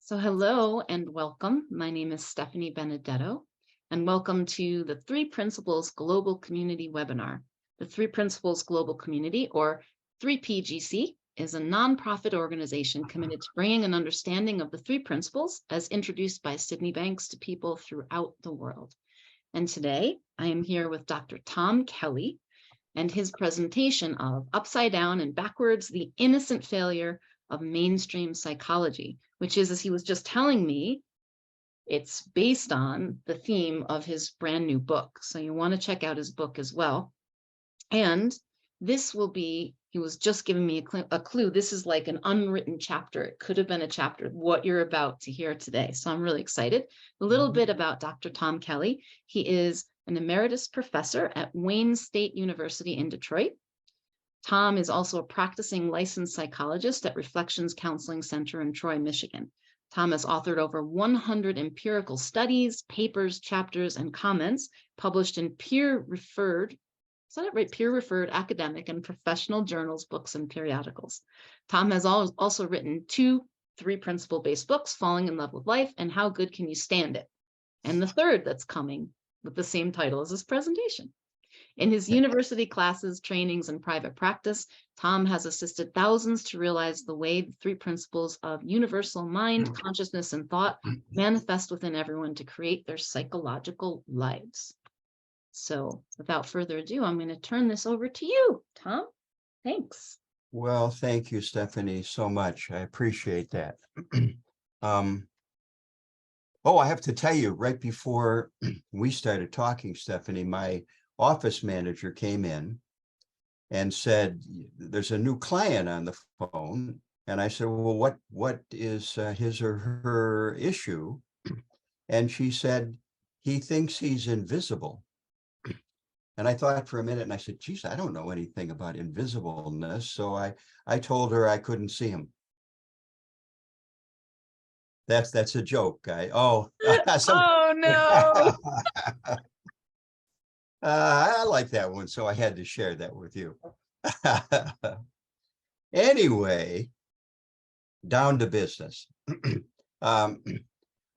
So hello and welcome. My name is Stephanie Benedetto, and welcome to the Three Principles Global Community webinar. The Three Principles Global Community, or 3PGC, is a nonprofit organization committed to bringing an understanding of the three principles as introduced by Sydney Banks to people throughout the world. And today I am here with Dr. Tom Kelley and his presentation of Upside Down and Backwards, the Innocent Failure of Mainstream Psychology, which is, as he was just telling me, it's based on the theme of his brand new book. So you want to check out his book as well. And this will be, he was just giving me a clue. This is like an unwritten chapter. It could have been a chapter of what you're about to hear today. So I'm really excited. A little bit about Dr. Tom Kelley. He is an emeritus professor at Wayne State University in Detroit. Tom is also a practicing licensed psychologist at Reflections Counseling Center in Troy, Michigan. Tom has authored over 100 empirical studies, papers, chapters, and comments published in peer-referred, is that it right? Peer-referred academic and professional journals, books, and periodicals. Tom has also written two three-principle-based books, Falling in Love with Life and How Good Can You Stand It? And the third that's coming with the same title as this presentation. In his university classes, trainings, and private practice, Tom has assisted thousands to realize the way the three principles of universal mind, consciousness, and thought manifest within everyone to create their psychological lives. So without further ado, I'm going to turn this over to you, Tom. Thanks. Well, thank you, Stephanie, so much. I appreciate that. I have to tell you, right before we started talking, Stephanie, my office manager came in and said, there's a new client on the phone. And I said, well, what is his or her issue? And she said, he thinks he's invisible. And I thought for a minute and I said, geez, I don't know anything about invisibleness. So I told her I couldn't see him. That's a joke, guy. Oh, Oh, no. I like that one, so I had to share that with you. Anyway, down to business. I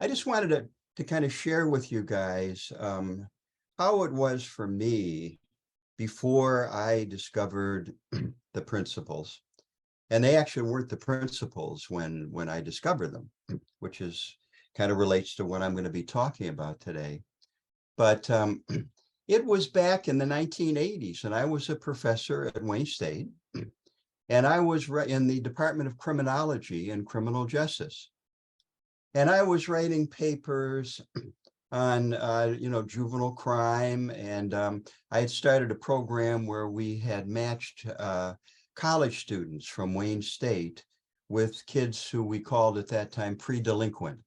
just wanted to kind of share with you guys how it was for me before I discovered the principles. And they actually weren't the principles when I discovered them, which is kind of relates to what I'm going to be talking about today. But it was back in the 1980s, and I was a professor at Wayne State, and I was in the Department of Criminology and Criminal Justice. And I was writing papers on, juvenile crime, and I had started a program where we had matched college students from Wayne State with kids who we called at that time pre-delinquent.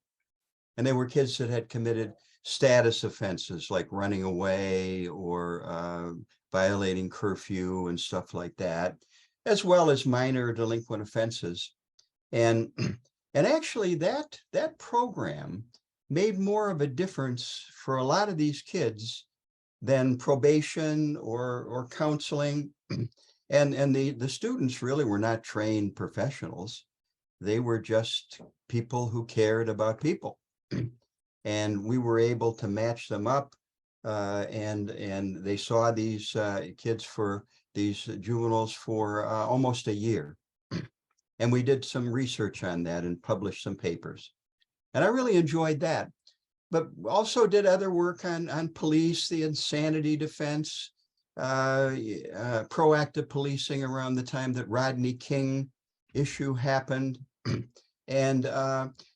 And they were kids that had committed status offenses like running away or violating curfew and stuff like that, as well as minor delinquent offenses. And actually that program made more of a difference for a lot of these kids than probation or counseling. And the students really were not trained professionals. They were just people who cared about people. And we were able to match them up, and they saw these kids for these juveniles for almost a year. And we did some research on that and published some papers. And I really enjoyed that, but also did other work on police, the insanity defense, proactive policing around the time that Rodney King issue happened. And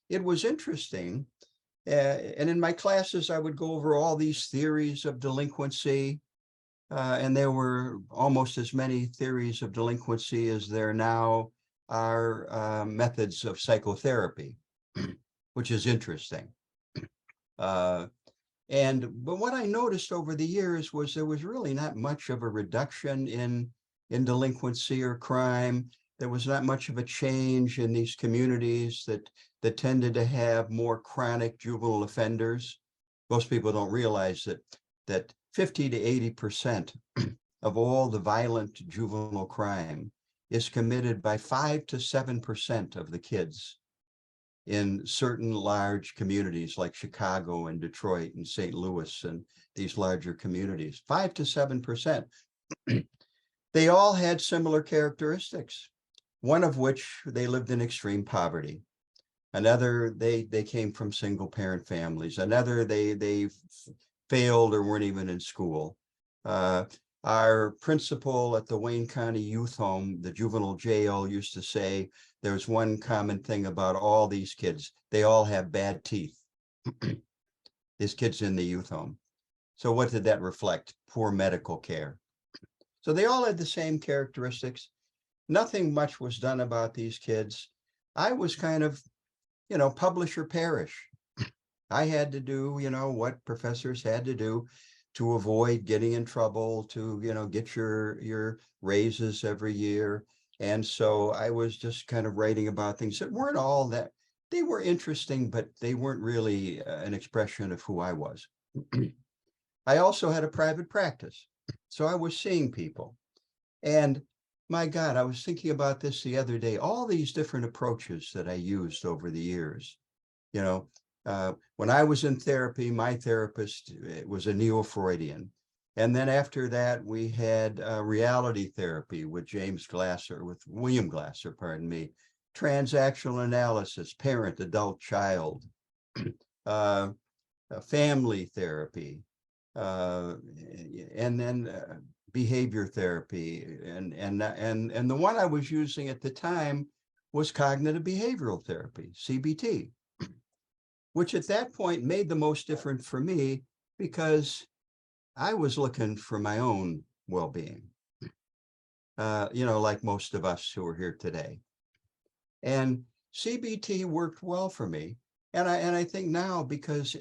it was interesting. And in my classes, I would go over all these theories of delinquency. And there were almost as many theories of delinquency as there now are methods of psychotherapy, which is interesting. But what I noticed over the years was there was really not much of a reduction in delinquency or crime. There was not much of a change in these communities that tended to have more chronic juvenile offenders. Most people don't realize that 50 to 80% of all the violent juvenile crime is committed by 5 to 7% of the kids. in certain large communities like Chicago and Detroit and St. Louis and these larger communities, 5 to 7%. They all had similar characteristics, one of which they lived in extreme poverty. Another, they came from single parent families. Another, they failed or weren't even in school. Our principal at the Wayne County Youth Home, the juvenile jail, used to say there's one common thing about all these kids. They all have bad teeth. These kids in the youth home. So what did that reflect? Poor medical care. So they all had the same characteristics. Nothing much was done about these kids. I was kind of, publish or perish. I had to do, what professors had to do to avoid getting in trouble, to, get your raises every year. And so I was just kind of writing about things that weren't all that, they were interesting, but they weren't really an expression of who I was. I also had a private practice. So I was seeing people. And my God, I was thinking about this the other day, all these different approaches that I used over the years. When I was in therapy, my therapist was a neo-Freudian. And then after that, we had reality therapy with William Glasser, pardon me, transactional analysis, parent, adult, child, family therapy, and then behavior therapy. And the one I was using at the time was cognitive behavioral therapy, CBT, which at that point made the most difference for me because I was looking for my own well-being, like most of us who are here today. And CBT worked well for me. And I think now, because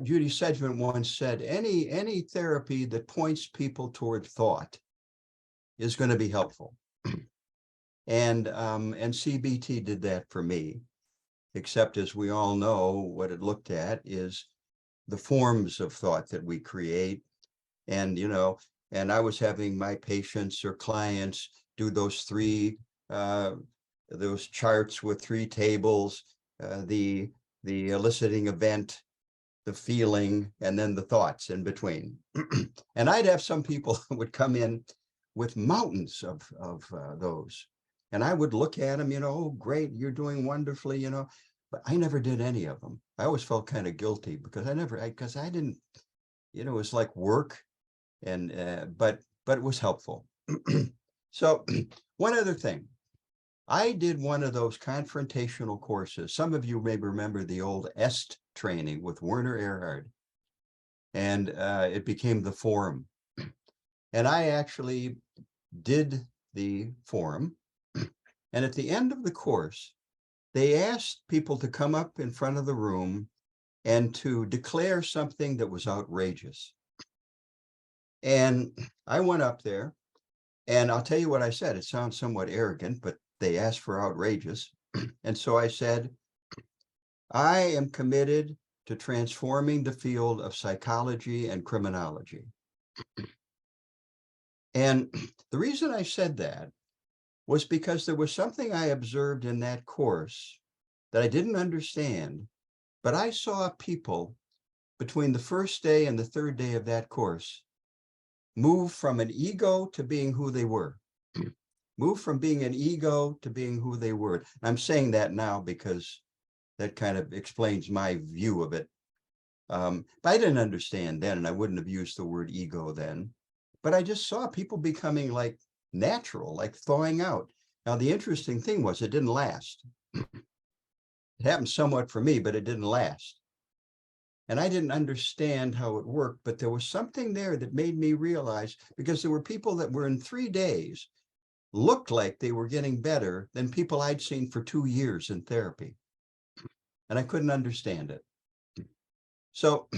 Judy Sedgman once said, any therapy that points people toward thought is going to be helpful. And CBT did that for me, except as we all know, what it looked at is the forms of thought that we create. And, and I was having my patients or clients do those those charts with 3 tables, the eliciting event, the feeling, and then the thoughts in between. And I'd have some people who would come in with mountains of those. And I would look at them, oh, great, you're doing wonderfully, but I never did any of them. I always felt kind of guilty because I didn't, it was like work, and but it was helpful. So one other thing, I did one of those confrontational courses. Some of you may remember the old EST training with Werner Erhard, and it became the Forum. And I actually did the Forum. And at the end of the course, they asked people to come up in front of the room and to declare something that was outrageous. And I went up there, and I'll tell you what I said. It sounds somewhat arrogant, but they asked for outrageous. And so I said, I am committed to transforming the field of psychology and criminology. And the reason I said that was because there was something I observed in that course that I didn't understand, but I saw people between the first day and the third day of that course move from an ego to being who they were. Move from being an ego to being who they were. I'm saying that now because that kind of explains my view of it. But I didn't understand then, and I wouldn't have used the word ego then. But I just saw people becoming like natural, like thawing out. Now, the interesting thing was it didn't last. It happened somewhat for me, but it didn't last. And I didn't understand how it worked, but there was something there that made me realize, because there were people that were in 3 days looked like they were getting better than people I'd seen for 2 years in therapy. And I couldn't understand it. So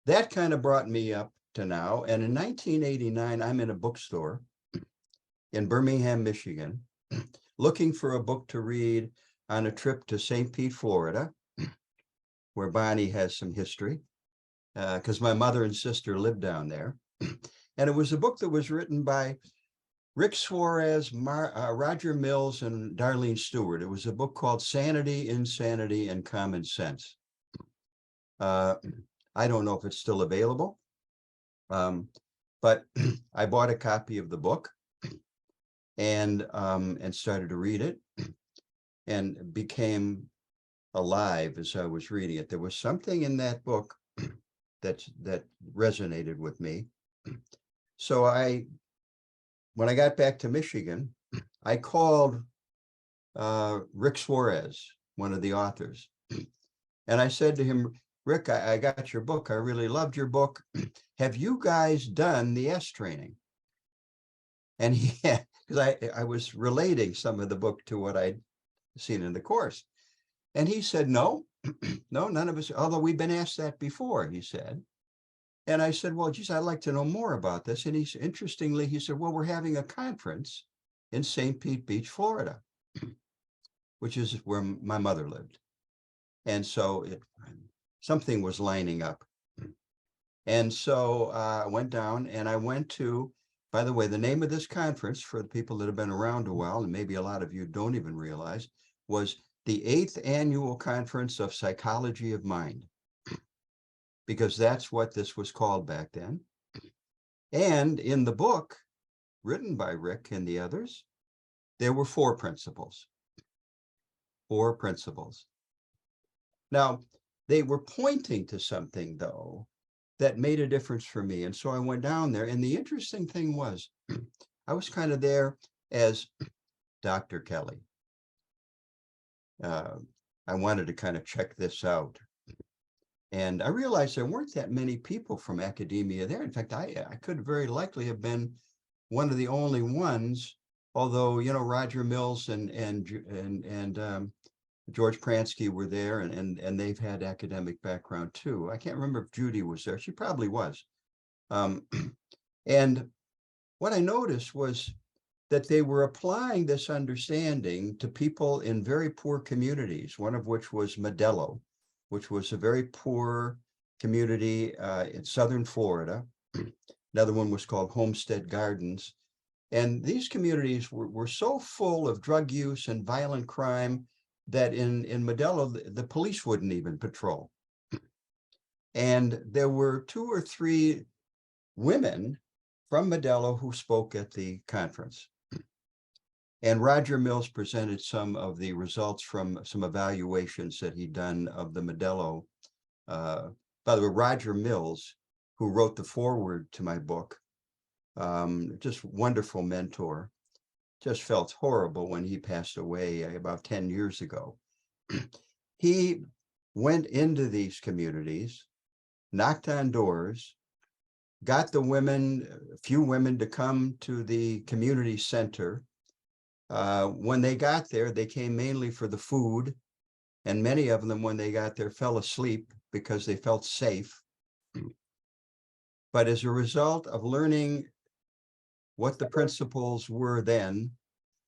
that kind of brought me up to now. And in 1989, I'm in a bookstore in Birmingham, Michigan, looking for a book to read on a trip to St. Pete, Florida, where Bonnie has some history, because my mother and sister lived down there. And it was a book that was written by Rick Suarez, Roger Mills, and Darlene Stewart. It was a book called Sanity, Insanity, and Common Sense. I don't know if it's still available, but I bought a copy of the book and started to read it and became alive as I was reading it. There was something in that book that resonated with me. So when I got back to Michigan, I called Rick Suarez, one of the authors, and I said to him, Rick, I got your book. I really loved your book. Have you guys done the S training? And because I was relating some of the book to what I'd seen in the course. And he said, no, no, none of us, although we've been asked that before, he said. And I said, well, geez, I'd like to know more about this. And interestingly, he said, well, we're having a conference in St. Pete Beach, Florida, which is where my mother lived. And so something was lining up. And so I went down and I went to, by the way, the name of this conference, for the people that have been around a while, and maybe a lot of you don't even realize, was the 8th Annual Conference of Psychology of Mind, because that's what this was called back then. And in the book written by Rick and the others, there were 4 principles. 4 principles. Now, they were pointing to something, though, that made a difference for me. And so I went down there. And the interesting thing was, I was kind of there as Dr. Kelley. I wanted to kind of check this out. And I realized there weren't that many people from academia there. In fact, I could very likely have been one of the only ones, although, you know, Roger Mills and George Pransky were there, and they've had academic background too. I can't remember if Judy was there. She probably was. And what I noticed was that they were applying this understanding to people in very poor communities, one of which was Modelo, which was a very poor community in southern Florida. Another one was called Homestead Gardens. And these communities were so full of drug use and violent crime that in Modelo, the police wouldn't even patrol. And there were 2 or 3 women from Modelo who spoke at the conference. And Roger Mills presented some of the results from some evaluations that he'd done of the Modelo. By the way, Roger Mills, who wrote the foreword to my book, just wonderful mentor, just felt horrible when he passed away about 10 years ago. He went into these communities, knocked on doors, got the women, a few women, to come to the community center. When they got there, they came mainly for the food, and many of them, when they got there, fell asleep because they felt safe. But as a result of learning what the principles were then,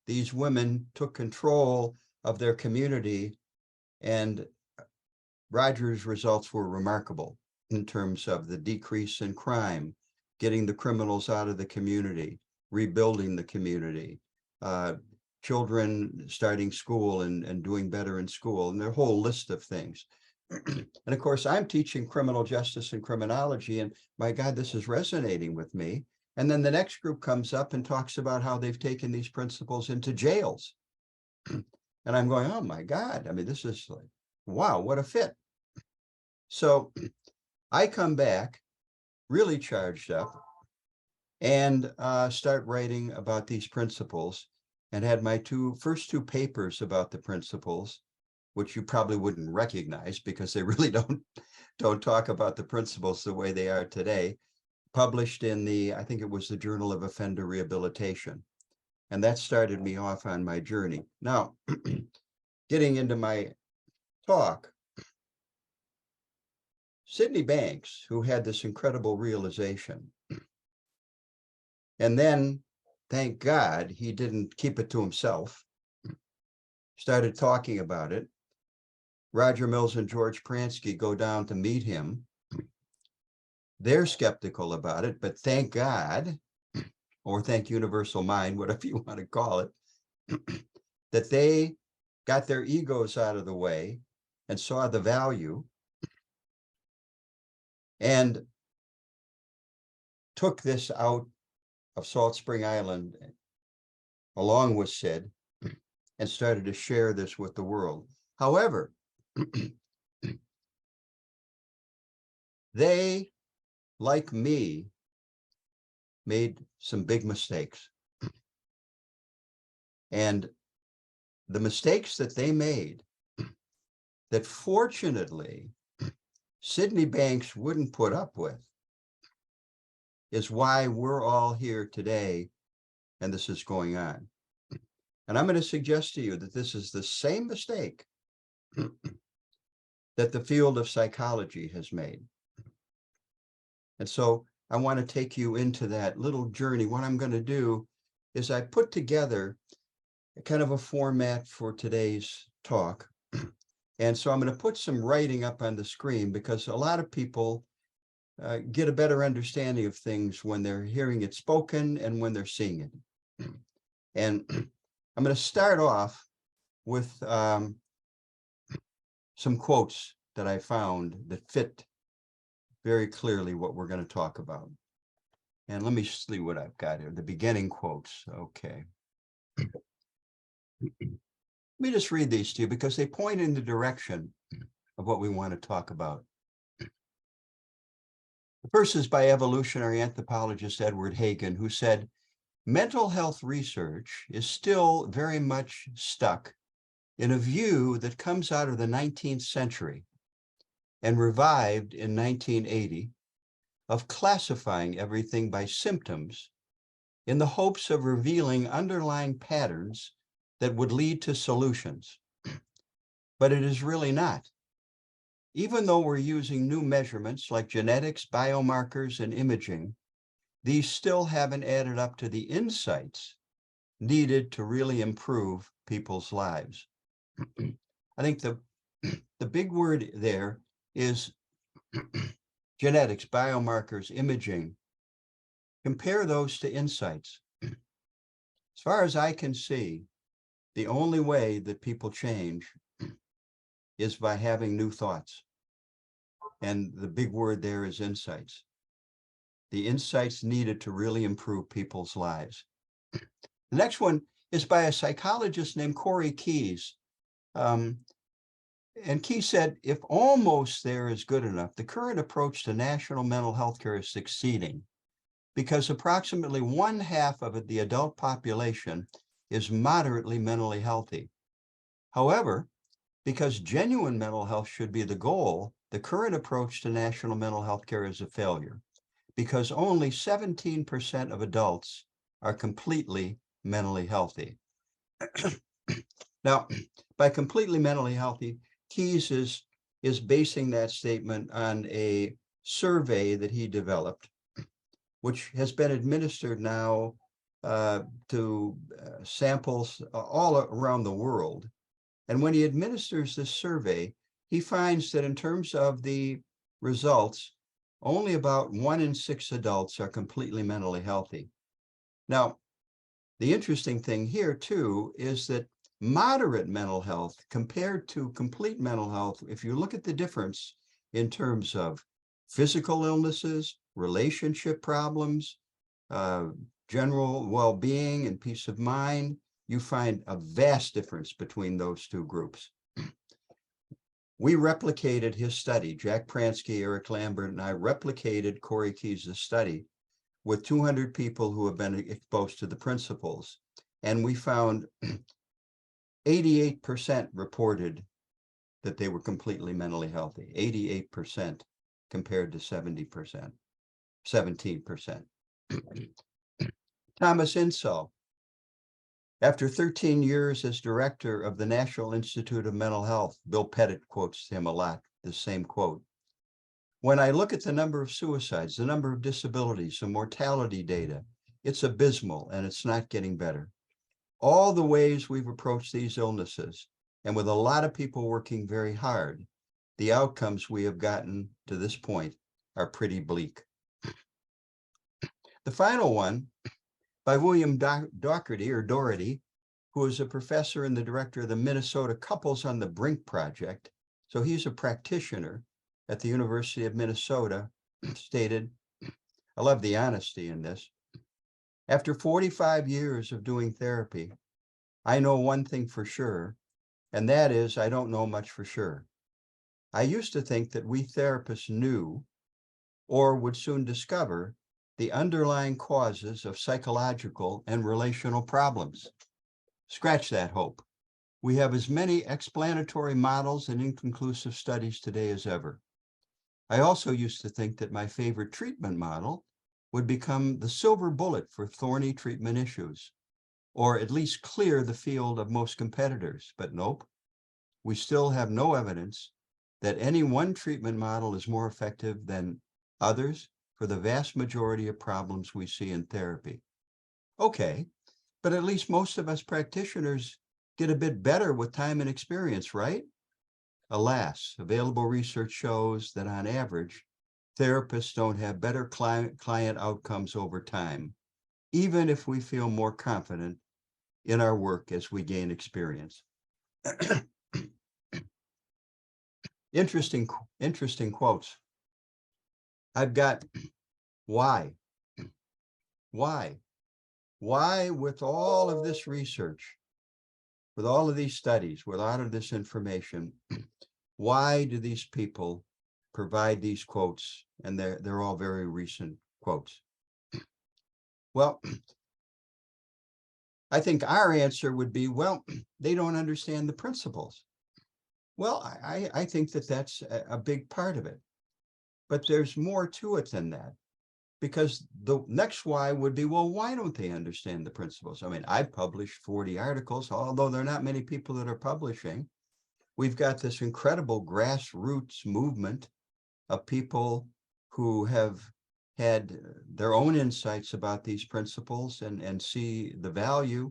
these women took control of their community, and Roger's results were remarkable in terms of the decrease in crime, getting the criminals out of the community, rebuilding the community, children starting school and doing better in school, and their whole list of things. And of course, I'm teaching criminal justice and criminology, and my God, this is resonating with me. And then the next group comes up and talks about how they've taken these principles into jails. And I'm going, oh my God, I mean, this is like, wow, what a fit. So I come back really charged up and start writing about these principles, and had my first two papers about the principles, which you probably wouldn't recognize because they really don't talk about the principles the way they are today, published in I think it was the Journal of Offender Rehabilitation. And that started me off on my journey. Now, getting into my talk, Sydney Banks, who had this incredible realization, and then, thank God, he didn't keep it to himself, started talking about it. Roger Mills and George Pransky go down to meet him. They're skeptical about it, but thank God, or thank universal mind, whatever you want to call it, that they got their egos out of the way and saw the value and took this out of Salt Spring Island along with Sid and started to share this with the world. However, they, like me, made some big mistakes. And the mistakes that they made, that fortunately Sydney Banks wouldn't put up with, is why we're all here today and this is going on. And I'm going to suggest to you that this is the same mistake that the field of psychology has made. And so I want to take you into that little journey. What I'm going to do is I put together a kind of a format for today's talk. And so I'm going to put some writing up on the screen because a lot of people get a better understanding of things when they're hearing it spoken and when they're seeing it. And I'm going to start off with some quotes that I found that fit very clearly what we're going to talk about. And let me see what I've got here. The beginning quotes. Okay. Let me just read these to you because they point in the direction of what we want to talk about. The first is by evolutionary anthropologist Edward Hagen, who said, mental health research is still very much stuck in a view that comes out of the 19th century and revived in 1980 of classifying everything by symptoms in the hopes of revealing underlying patterns that would lead to solutions. But it is really not. Even though we're using new measurements like genetics, biomarkers, and imaging, these still haven't added up to the insights needed to really improve people's lives. I think the big word there is genetics, biomarkers, imaging. Compare those to insights. As far as I can see, the only way that people change is by having new thoughts. And the big word there is insights. The insights needed to really improve people's lives. The next one is by a psychologist named Corey Keyes. And Keyes said, if almost there is good enough, the current approach to national mental health care is succeeding because approximately 1/2 of the adult population is moderately mentally healthy. However, because genuine mental health should be the goal, the current approach to national mental health care is a failure because only 17% of adults are completely mentally healthy. Now, by completely mentally healthy, Keyes is basing that statement on a survey that he developed, which has been administered now to samples all around the world. And when he administers this survey, he finds that in terms of the results, only about 1 in 6 adults are completely mentally healthy. Now, the interesting thing here too is that moderate mental health compared to complete mental health, if you look at the difference in terms of physical illnesses, relationship problems, general well-being and peace of mind, you find a vast difference between those two groups. We replicated his study. Jack Pransky, Eric Lambert, and I replicated Corey Keyes' study with 200 people who have been exposed to the principles. And we found 88% reported that they were completely mentally healthy, 88% compared to 17%. Thomas Insel, after 13 years as director of the National Institute of Mental Health, Bill Pettit quotes him a lot, the same quote. When I look at the number of suicides, the number of disabilities, the mortality data, it's abysmal and it's not getting better. All the ways we've approached these illnesses, and with a lot of people working very hard, the outcomes we have gotten to this point are pretty bleak. The final one by William Doherty, or Doherty, who is a professor and the director of the Minnesota Couples on the Brink Project. So he's a practitioner at the University of Minnesota, stated, I love the honesty in this. After 45 years of doing therapy, I know one thing for sure, and that is I don't know much for sure. I used to think that we therapists knew or would soon discover the underlying causes of psychological and relational problems. Scratch that hope. We have as many explanatory models and inconclusive studies today as ever. I also used to think that my favorite treatment model would become the silver bullet for thorny treatment issues, or at least clear the field of most competitors. But nope, we still have no evidence that any one treatment model is more effective than others for the vast majority of problems we see in therapy. Okay, but at least most of us practitioners get a bit better with time and experience, right? Alas, available research shows that on average, therapists don't have better client outcomes over time, even if we feel more confident in our work as we gain experience. Interesting quotes. I've got why with all of this research, with all of these studies, with all of this information, why do these people provide these quotes? And they're all very recent quotes. Well, I think our answer would be, well, they don't understand the principles. Well, I think that that's a big part of it. But there's more to it than that. Because the next why would be, well, why don't they understand the principles? I mean, I've published 40 articles, although there are not many people that are publishing. We've got this incredible grassroots movement of people who have had their own insights about these principles and see the value,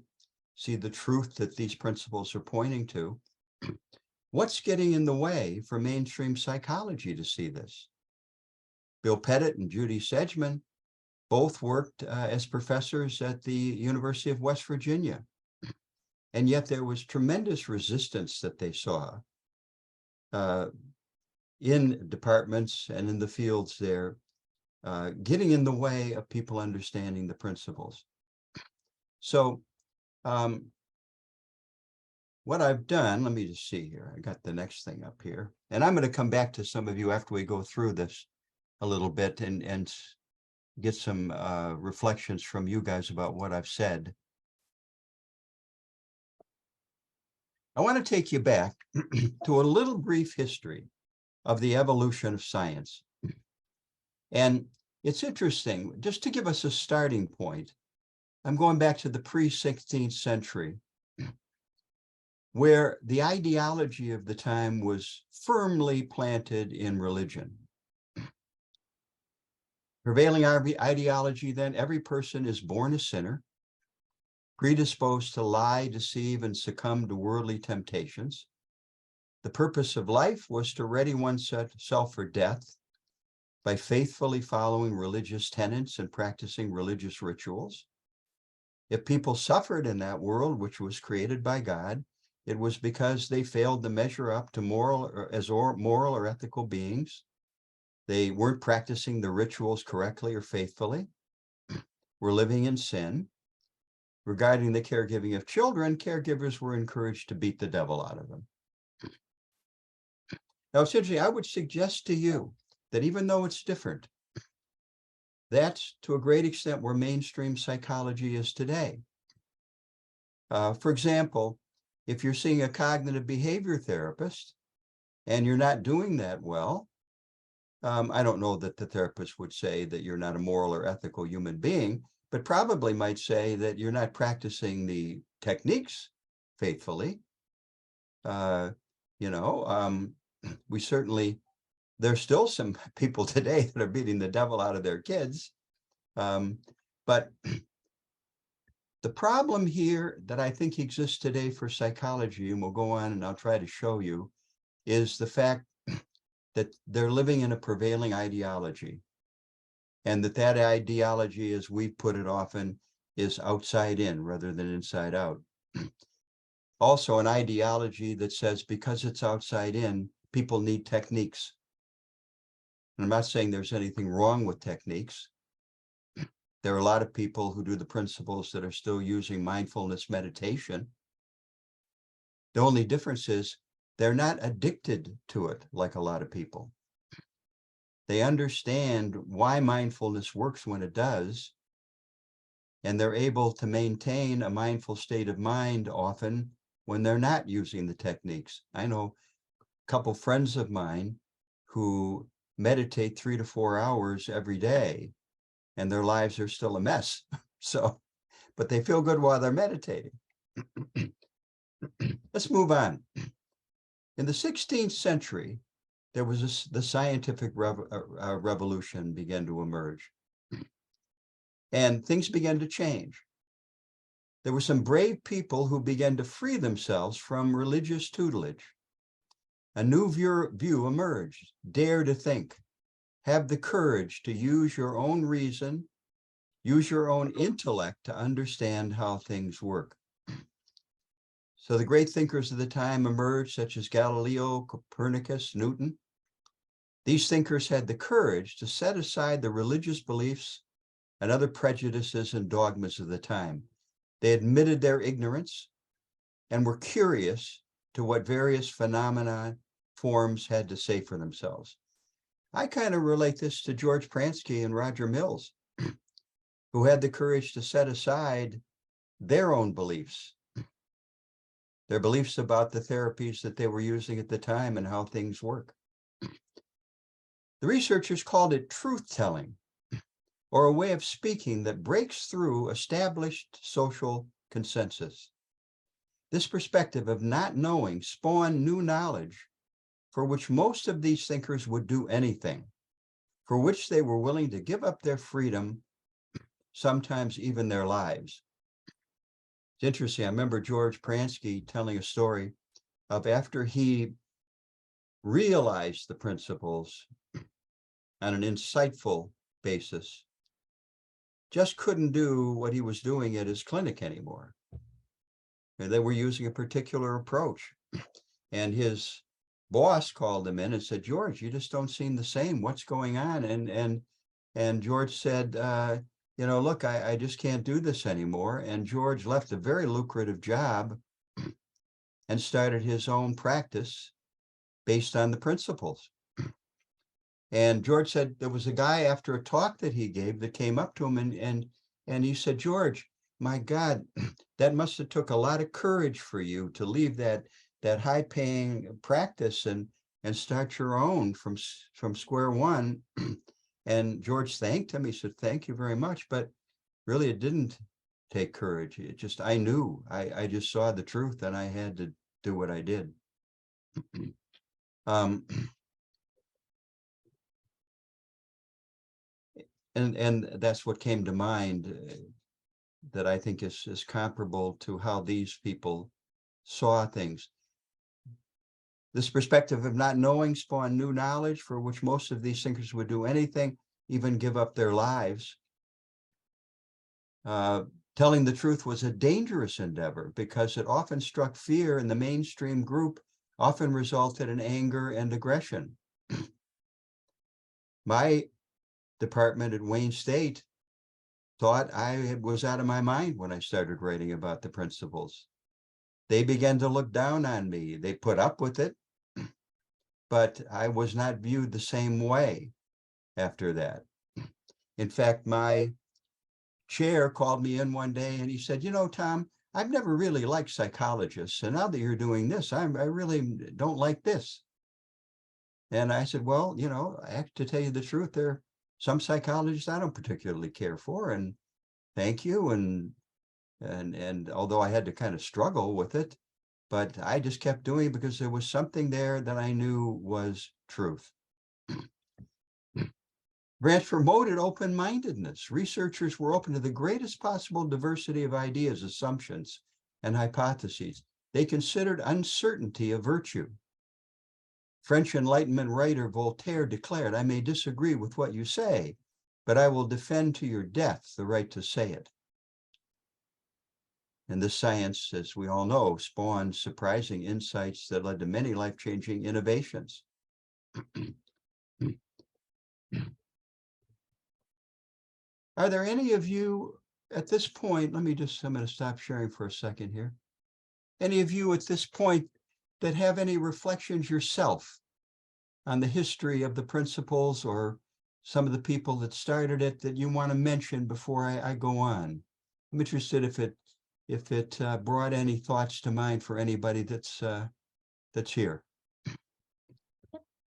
see the truth that these principles are pointing to. What's getting in the way for mainstream psychology to see this? Bill Pettit and Judy Sedgman both worked as professors at the University of West Virginia. And yet there was tremendous resistance that they saw in departments and in the fields there, getting in the way of people understanding the principles. So what I've done, let me just see here. I got the next thing up here. And I'm going to come back to some of you after we go through this a little bit and get some reflections from you guys about what I've said. I want to take you back to a little brief history of the evolution of science. And it's interesting, just to give us a starting point, I'm going back to the pre-16th century, where the ideology of the time was firmly planted in religion. Prevailing ideology then, every person is born a sinner, predisposed to lie, deceive, and succumb to worldly temptations. The purpose of life was to ready oneself for death by faithfully following religious tenets and practicing religious rituals. If people suffered in that world, which was created by God, it was because they failed to measure up to moral or ethical beings. They weren't practicing the rituals correctly or faithfully, were living in sin. Regarding the caregiving of children, caregivers were encouraged to beat the devil out of them. Now, essentially, I would suggest to you that even though it's different, that's to a great extent where mainstream psychology is today. For example, if you're seeing a cognitive behavior therapist and you're not doing that well, I don't know that the therapist would say that you're not a moral or ethical human being, but probably might say that you're not practicing the techniques faithfully. We certainly, there's still some people today that are beating the devil out of their kids. But the problem here that I think exists today for psychology, and we'll go on and I'll try to show you, is the fact that they're living in a prevailing ideology. And that ideology, as we put it often, is outside in rather than inside out. Also, an ideology that says because it's outside in, people need techniques. And I'm not saying there's anything wrong with techniques. There are a lot of people who do the principles that are still using mindfulness meditation. The only difference is they're not addicted to it like a lot of people. They understand why mindfulness works when it does, and they're able to maintain a mindful state of mind often when they're not using the techniques. I know a couple friends of mine who meditate 3 to 4 hours every day, and their lives are still a mess. So, but they feel good while they're meditating. Let's move on. In the 16th century, there was the scientific revolution began to emerge, and things began to change. There were some brave people who began to free themselves from religious tutelage. A new view emerged: dare to think, have the courage to use your own reason, use your own intellect to understand how things work. So the great thinkers of the time emerged, such as Galileo, Copernicus, Newton. These thinkers had the courage to set aside the religious beliefs and other prejudices and dogmas of the time. They admitted their ignorance and were curious to what various phenomena forms had to say for themselves. I kind of relate this to George Pransky and Roger Mills, who had the courage to set aside their own beliefs, their beliefs about the therapies that they were using at the time and how things work. The researchers called it truth-telling, or a way of speaking that breaks through established social consensus. This perspective of not knowing spawned new knowledge for which most of these thinkers would do anything, for which they were willing to give up their freedom, sometimes even their lives. It's interesting. I remember George Pransky telling a story of after he realized the principles on an insightful basis, just couldn't do what he was doing at his clinic anymore. They were using a particular approach. And his boss called him in and said, George, you just don't seem the same. What's going on? And George said, look, I just can't do this anymore. And George left a very lucrative job and started his own practice based on the principles. And George said there was a guy after a talk that he gave that came up to him and he said, George, my God, that must have took a lot of courage for you to leave that high-paying practice and start your own from square one. And George thanked him. He said, thank you very much. But really, it didn't take courage. It just, I knew, I just saw the truth and I had to do what I did. And that's what came to mind that I think is comparable to how these people saw things. This perspective of not knowing spawned new knowledge for which most of these thinkers would do anything, even give up their lives. Telling the truth was a dangerous endeavor because it often struck fear in the mainstream group, often resulted in anger and aggression. My department at Wayne State thought I was out of my mind when I started writing about the principles. They began to look down on me. They put up with it, but I was not viewed the same way after that. In fact, my chair called me in one day and he said, Tom, I've never really liked psychologists. And now that you're doing this, I really don't like this. And I said, well, I have to tell you the truth. There are some psychologists I don't particularly care for. And thank you. And although I had to kind of struggle with it, but I just kept doing it because there was something there that I knew was truth. Branch promoted open-mindedness. Researchers were open to the greatest possible diversity of ideas, assumptions, and hypotheses. They considered uncertainty a virtue. French Enlightenment writer Voltaire declared, I may disagree with what you say, but I will defend to your death the right to say it. And this science, as we all know, spawned surprising insights that led to many life-changing innovations. Are there any of you at this point, I'm going to stop sharing for a second here. Any of you at this point that have any reflections yourself on the history of the principles or some of the people that started it that you want to mention before I go on? I'm interested if it brought any thoughts to mind for anybody that's here.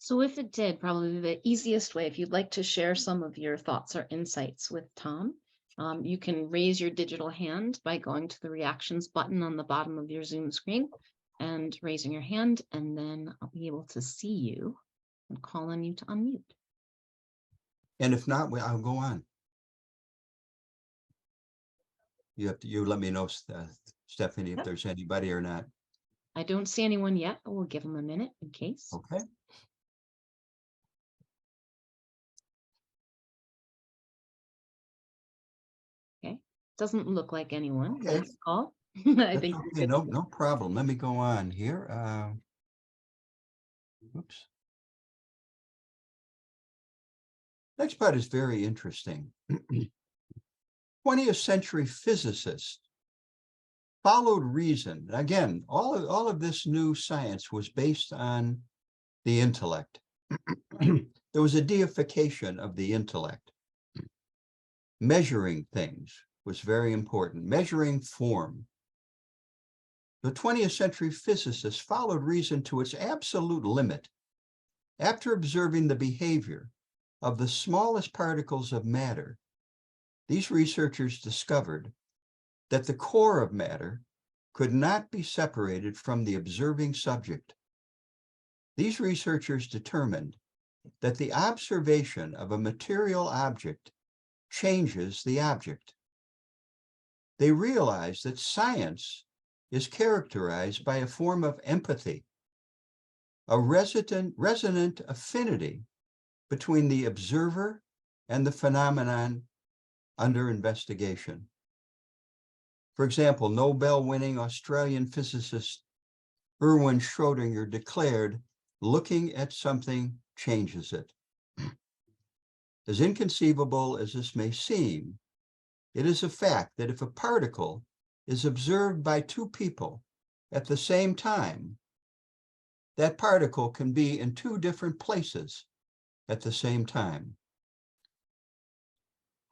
So if it did, probably the easiest way, if you'd like to share some of your thoughts or insights with Tom, you can raise your digital hand by going to the reactions button on the bottom of your Zoom screen and raising your hand, and then I'll be able to see you and call on you to unmute. And if not, I'll go on. You let me know, Stephanie, if there's anybody or not. I don't see anyone yet, but we'll give them a minute in case. Okay. Okay. Doesn't look like anyone. Okay. Call. I think okay. No problem. Let me go on here. Oops. Next part is very interesting. 20th century physicists followed reason. Again, all of this new science was based on the intellect. There was a deification of the intellect. Measuring things was very important. Measuring form. The 20th century physicists followed reason to its absolute limit. After observing the behavior of the smallest particles of matter, these researchers discovered that the core of matter could not be separated from the observing subject. These researchers determined that the observation of a material object changes the object. They realized that science is characterized by a form of empathy, a resonant affinity between the observer and the phenomenon under investigation. For example, Nobel-winning Australian physicist Erwin Schrödinger declared, "Looking at something changes it." As inconceivable as this may seem, it is a fact that if a particle is observed by two people at the same time, that particle can be in two different places at the same time.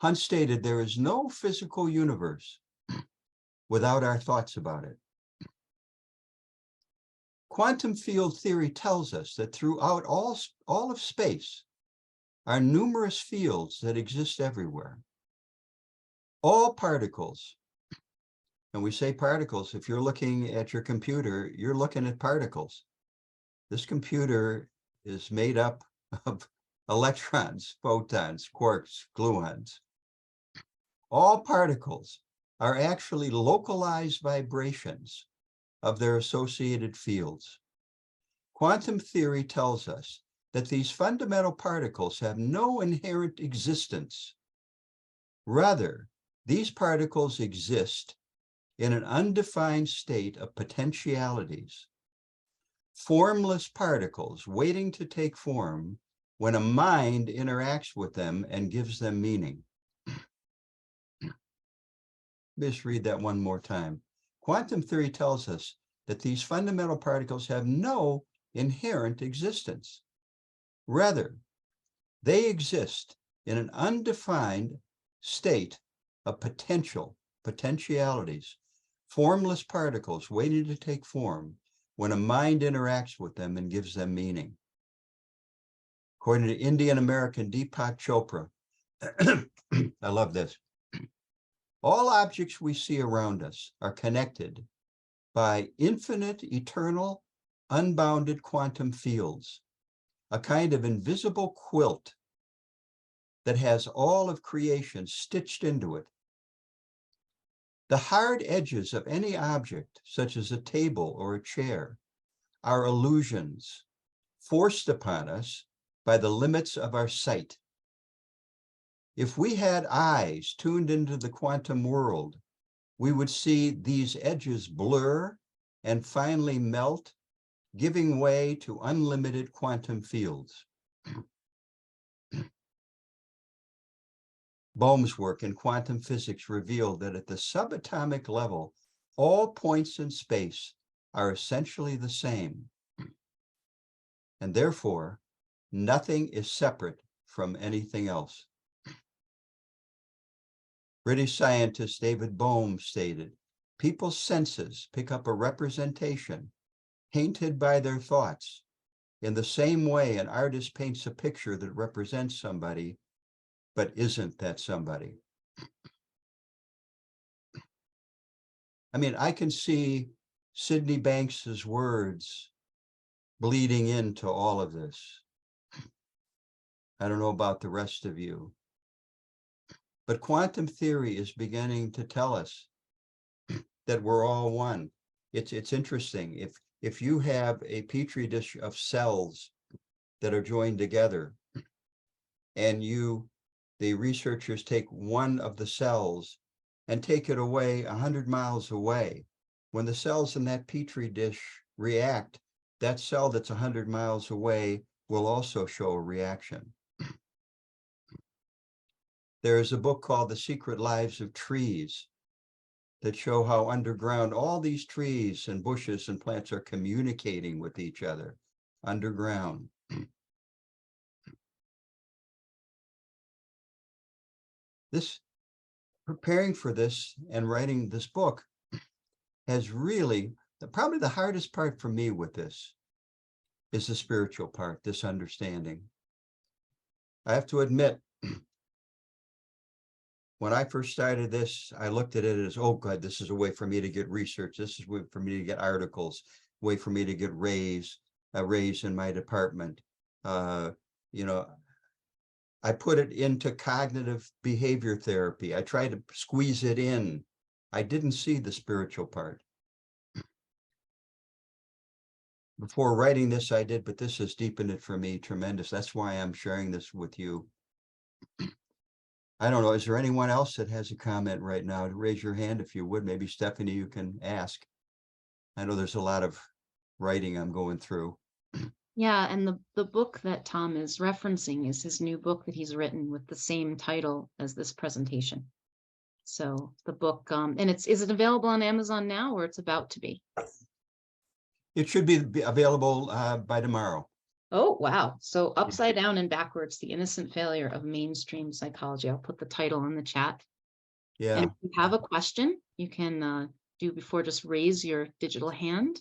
Hunt stated, "There is no physical universe without our thoughts about it." Quantum field theory tells us that throughout all of space are numerous fields that exist everywhere. All particles, and we say particles, if you're looking at your computer, you're looking at particles. This computer is made up of electrons, photons, quarks, gluons. All particles are actually localized vibrations of their associated fields. Quantum theory tells us that these fundamental particles have no inherent existence. Rather, these particles exist in an undefined state of potentialities, formless particles waiting to take form when a mind interacts with them and gives them meaning. Let's read that one more time. Quantum theory tells us that these fundamental particles have no inherent existence. Rather, they exist in an undefined state of potentialities, formless particles waiting to take form when a mind interacts with them and gives them meaning. According to Indian American Deepak Chopra, I love this. All objects we see around us are connected by infinite, eternal, unbounded quantum fields, a kind of invisible quilt that has all of creation stitched into it. The hard edges of any object, such as a table or a chair, are illusions forced upon us by the limits of our sight. If we had eyes tuned into the quantum world, we would see these edges blur and finally melt, giving way to unlimited quantum fields. Bohm's work in quantum physics revealed that at the subatomic level, all points in space are essentially the same. And therefore, nothing is separate from anything else. British scientist David Bohm stated, people's senses pick up a representation painted by their thoughts in the same way an artist paints a picture that represents somebody, but isn't that somebody. I mean, I can see Sydney Banks's words bleeding into all of this. I don't know about the rest of you, but quantum theory is beginning to tell us that we're all one. It's interesting. If you have a petri dish of cells that are joined together, and the researchers take one of the cells and take it away 100 miles away, when the cells in that petri dish react, that cell that's 100 miles away will also show a reaction. There is a book called The Secret Lives of Trees that show how underground all these trees and bushes and plants are communicating with each other underground. Preparing for this and writing this book has really, probably the hardest part for me with this is the spiritual part, this understanding. I have to admit, when I first started this, I looked at it as, oh God, this is a way for me to get research. This is a way for me to get articles, way for me to get a raise in my department. You know, I put it into cognitive behavior therapy. I tried to squeeze it in. I didn't see the spiritual part. Before writing this, I did, but this has deepened it for me tremendous. That's why I'm sharing this with you. I don't know, is there anyone else that has a comment right now? Raise your hand if you would. Maybe Stephanie, you can ask. I know there's a lot of writing I'm going through. Yeah, and the book that Tom is referencing is his new book that he's written with the same title as this presentation. So the book, and is it available on Amazon now, or it's about to be? It should be available by tomorrow. Oh, wow. So Upside Down and Backwards, the Innocent Failure of Mainstream Psychology. I'll put the title in the chat. Yeah. And if you have a question, you can do before just raise your digital hand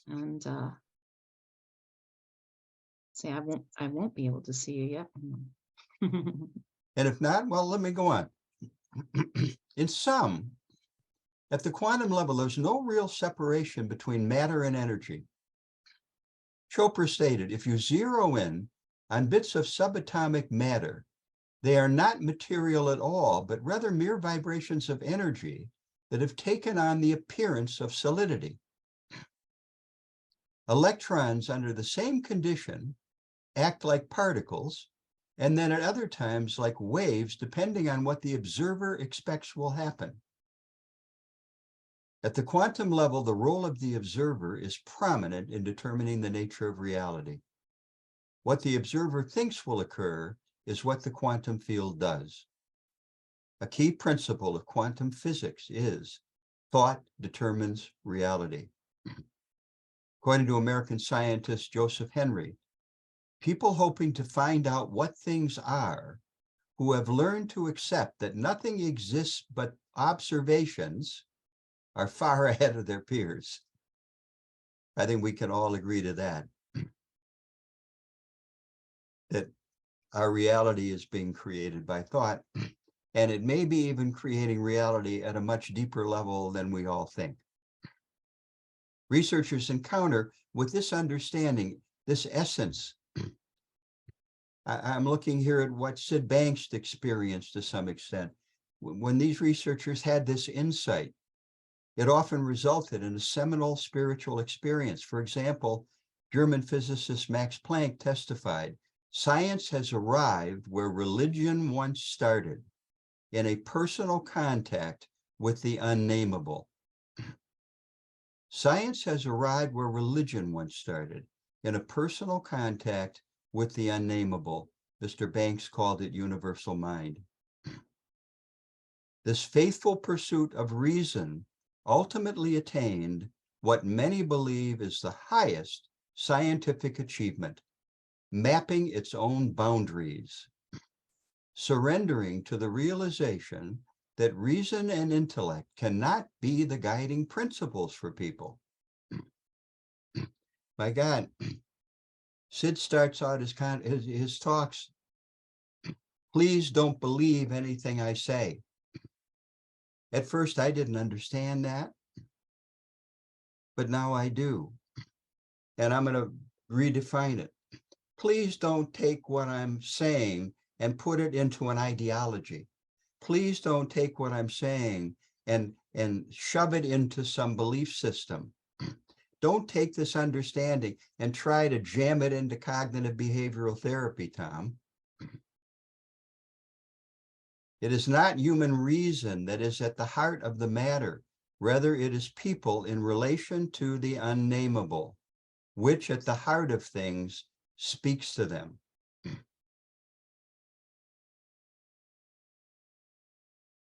and say, I won't be able to see you yet. And if not, well, let me go on. In sum, at the quantum level, there's no real separation between matter and energy. Chopra stated, if you zero in on bits of subatomic matter, they are not material at all, but rather mere vibrations of energy that have taken on the appearance of solidity. Electrons under the same condition act like particles, and then at other times like waves, depending on what the observer expects will happen. At the quantum level, the role of the observer is prominent in determining the nature of reality. What the observer thinks will occur is what the quantum field does. A key principle of quantum physics is thought determines reality. According to American scientist Joseph Henry, people hoping to find out what things are, who have learned to accept that nothing exists but observations, are far ahead of their peers. I think we can all agree to that. That our reality is being created by thought, and it may be even creating reality at a much deeper level than we all think. Researchers encounter with this understanding, this essence. I'm looking here at what Sid Banks experienced to some extent. When these researchers had this insight, it often resulted in a seminal spiritual experience. For example, German physicist Max Planck testified, science has arrived where religion once started, in a personal contact with the unnameable. Science has arrived where religion once started, in a personal contact with the unnameable. Mr. Banks called it universal mind. This faithful pursuit of reason ultimately attained what many believe is the highest scientific achievement, mapping its own boundaries, surrendering to the realization that reason and intellect cannot be the guiding principles for people. My God, Sid starts out his talks, please don't believe anything I say. At first, I didn't understand that, but now I do. And I'm going to redefine it. Please don't take what I'm saying and put it into an ideology. Please don't take what I'm saying and shove it into some belief system. Don't take this understanding and try to jam it into cognitive behavioral therapy, Tom. It is not human reason that is at the heart of the matter. Rather, it is people in relation to the unnameable, which at the heart of things speaks to them.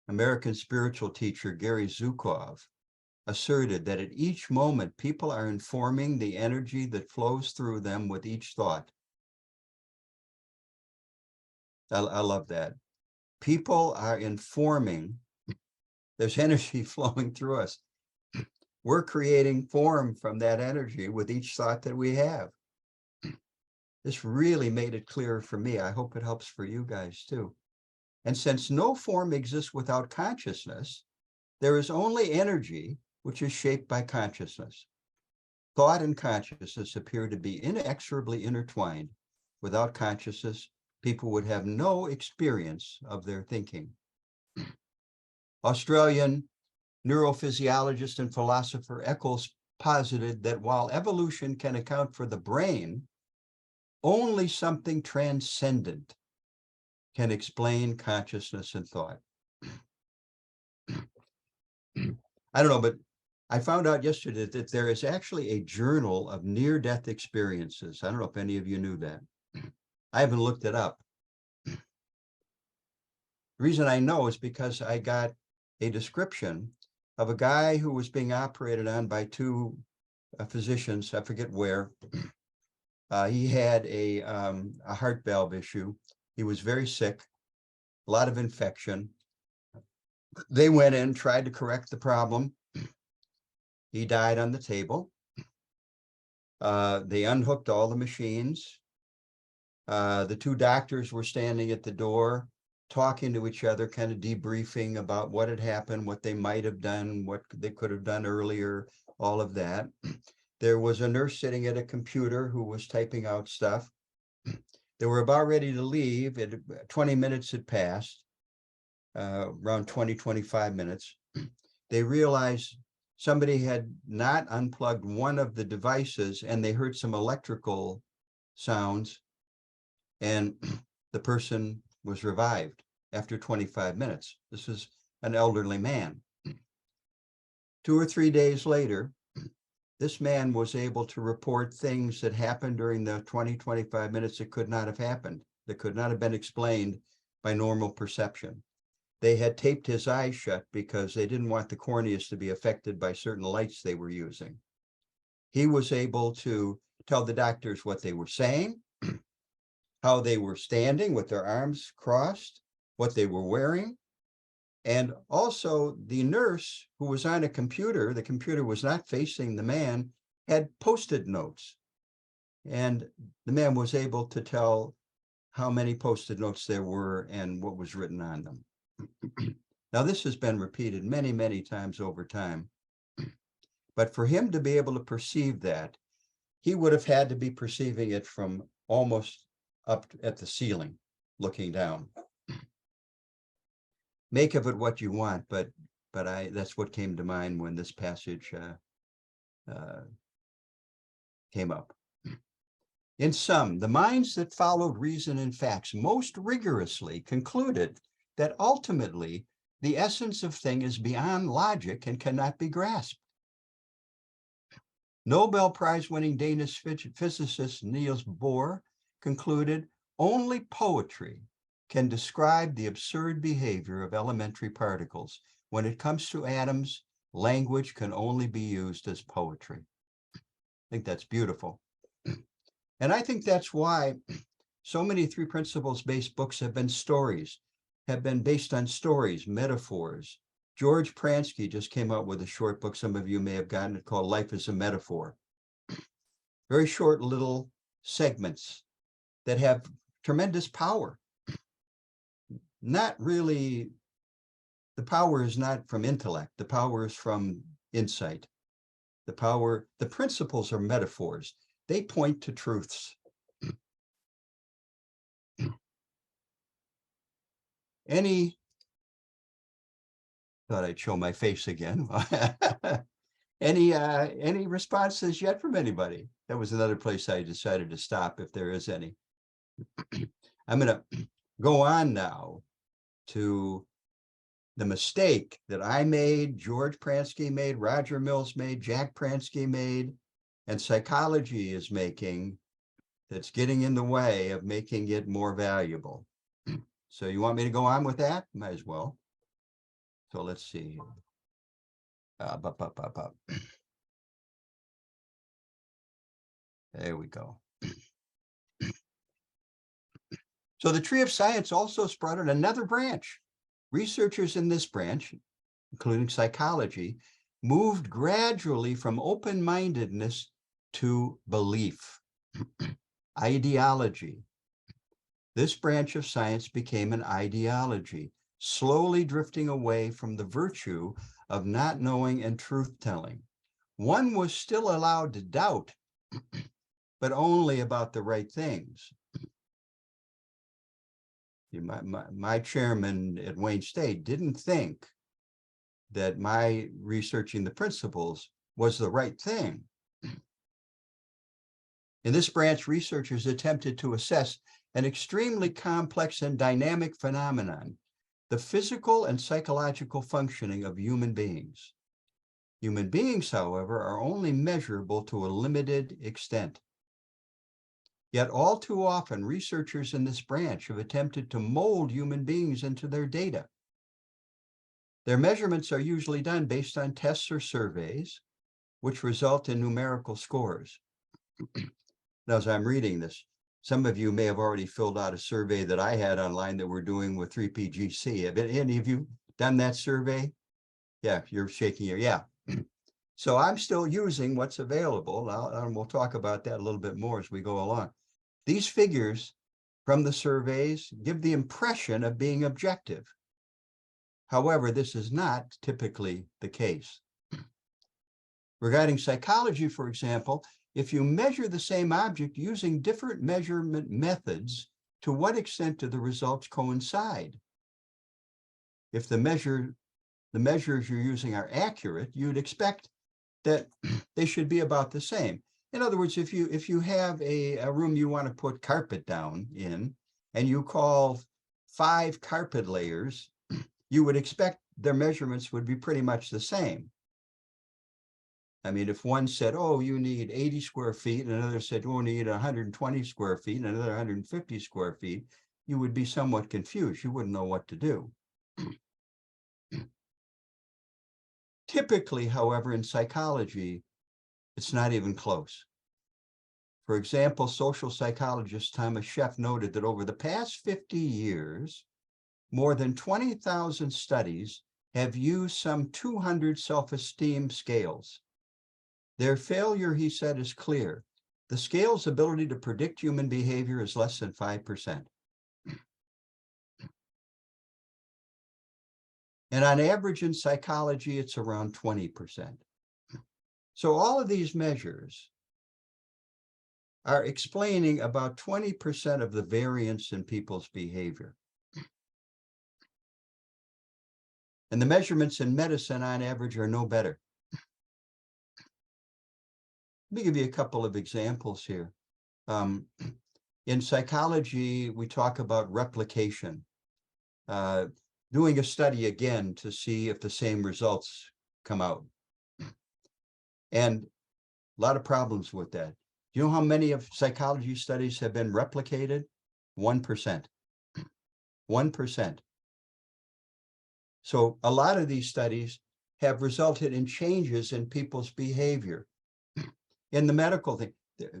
American spiritual teacher Gary Zukov asserted that at each moment, people are informing the energy that flows through them with each thought. I love that. People are informing, there's energy flowing through us. We're creating form from that energy with each thought that we have. This really made it clear for me. I hope it helps for you guys too. And since no form exists without consciousness, there is only energy, which is shaped by consciousness. Thought and consciousness appear to be inexorably intertwined. Without consciousness, people would have no experience of their thinking. Australian neurophysiologist and philosopher Eccles posited that while evolution can account for the brain, only something transcendent can explain consciousness and thought. I don't know, but I found out yesterday that there is actually a journal of near-death experiences. I don't know if any of you knew that. I haven't looked it up. The reason I know is because I got a description of a guy who was being operated on by two physicians, I forget where. He had a heart valve issue. He was very sick, a lot of infection. They went in, tried to correct the problem. He died on the table. They unhooked all the machines. The two doctors were standing at the door, talking to each other, kind of debriefing about what had happened, what they might have done, what they could have done earlier, all of that. There was a nurse sitting at a computer who was typing out stuff. They were about ready to leave. 20 minutes had passed, around 25 minutes. They realized somebody had not unplugged one of the devices and they heard some electrical sounds and the person was revived after 25 minutes. This is an elderly man. 2 or 3 days later, this man was able to report things that happened during the 25 minutes that could not have happened, that could not have been explained by normal perception. They had taped his eyes shut because they didn't want the corneas to be affected by certain lights they were using. He was able to tell the doctors what they were saying, how they were standing with their arms crossed, what they were wearing. And also the nurse who was on a computer, the computer was not facing the man, had Post-it notes. And the man was able to tell how many Post-it notes there were and what was written on them. Now, this has been repeated many, many times over time. But for him to be able to perceive that, he would have had to be perceiving it from almost up at the ceiling, looking down. Make of it what you want, but that's what came to mind when this passage came up. In sum, the minds that followed reason and facts most rigorously concluded that ultimately the essence of thing is beyond logic and cannot be grasped. Nobel Prize-winning Danish physicist Niels Bohr concluded, only poetry can describe the absurd behavior of elementary particles. When it comes to atoms, language can only be used as poetry. I think that's beautiful. And I think that's why so many three principles-based books have been based on stories, metaphors. George Pransky just came out with a short book, some of you may have gotten it, called Life is a Metaphor. Very short little segments that have tremendous power. Not really, the power is not from intellect, the power is from insight. The principles are metaphors. They point to truths. Thought I'd show my face again. Any responses yet from anybody? That was another place I decided to stop if there is any. I'm going to go on now to the mistake that I made, George Pransky made, Roger Mills made, Jack Pransky made, and psychology is making, that's getting in the way of making it more valuable. So you want me to go on with that? Might as well. So let's see. There we go. So the tree of science also sprouted another branch. Researchers in this branch, including psychology, moved gradually from open-mindedness to belief, ideology. This branch of science became an ideology, slowly drifting away from the virtue of not knowing and truth-telling. One was still allowed to doubt, but only about the right things. My chairman at Wayne State didn't think that my researching the principles was the right thing. In this branch, researchers attempted to assess an extremely complex and dynamic phenomenon, the physical and psychological functioning of human beings. Human beings, however, are only measurable to a limited extent. Yet all too often, researchers in this branch have attempted to mold human beings into their data. Their measurements are usually done based on tests or surveys, which result in numerical scores. Now, as I'm reading this, some of you may have already filled out a survey that I had online that we're doing with 3PGC. Have any of you done that survey? Yeah, you're shaking your, yeah. So I'm still using what's available, and we'll talk about that a little bit more as we go along. These figures from the surveys give the impression of being objective. However, this is not typically the case. Regarding psychology, for example, if you measure the same object using different measurement methods, to what extent do the results coincide? If the measures you're using are accurate, you'd expect that they should be about the same. In other words, if you have a room you want to put carpet down in, and you call 5 carpet layers, you would expect their measurements would be pretty much the same. I mean, if one said, oh, you need 80 square feet, and another said, oh, you need 120 square feet, and another 150 square feet, you would be somewhat confused. You wouldn't know what to do. Typically, however, in psychology, it's not even close. For example, social psychologist Thomas Sheff noted that over the past 50 years, more than 20,000 studies have used some 200 self-esteem scales. Their failure, he said, is clear. The scale's ability to predict human behavior is less than 5%. And on average in psychology, it's around 20%. So all of these measures are explaining about 20% of the variance in people's behavior. And the measurements in medicine on average are no better. Let me give you a couple of examples here. In psychology, we talk about replication. doing a study again to see if the same results come out. And a lot of problems with that. You know how many of psychology studies have been replicated? 1%. 1%. So a lot of these studies have resulted in changes in people's behavior. In the medical thing,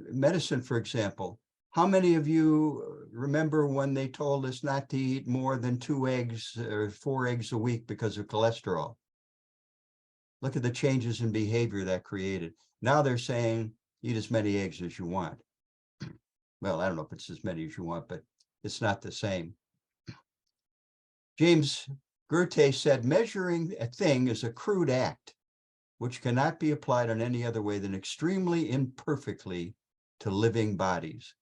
medicine, for example, how many of you remember when they told us not to eat more than 2 eggs or 4 eggs a week because of cholesterol? Look at the changes in behavior that created. Now they're saying, eat as many eggs as you want. Well, I don't know if it's as many as you want, but it's not the same. James Goethe said, measuring a thing is a crude act, which cannot be applied in any other way than extremely imperfectly to living bodies.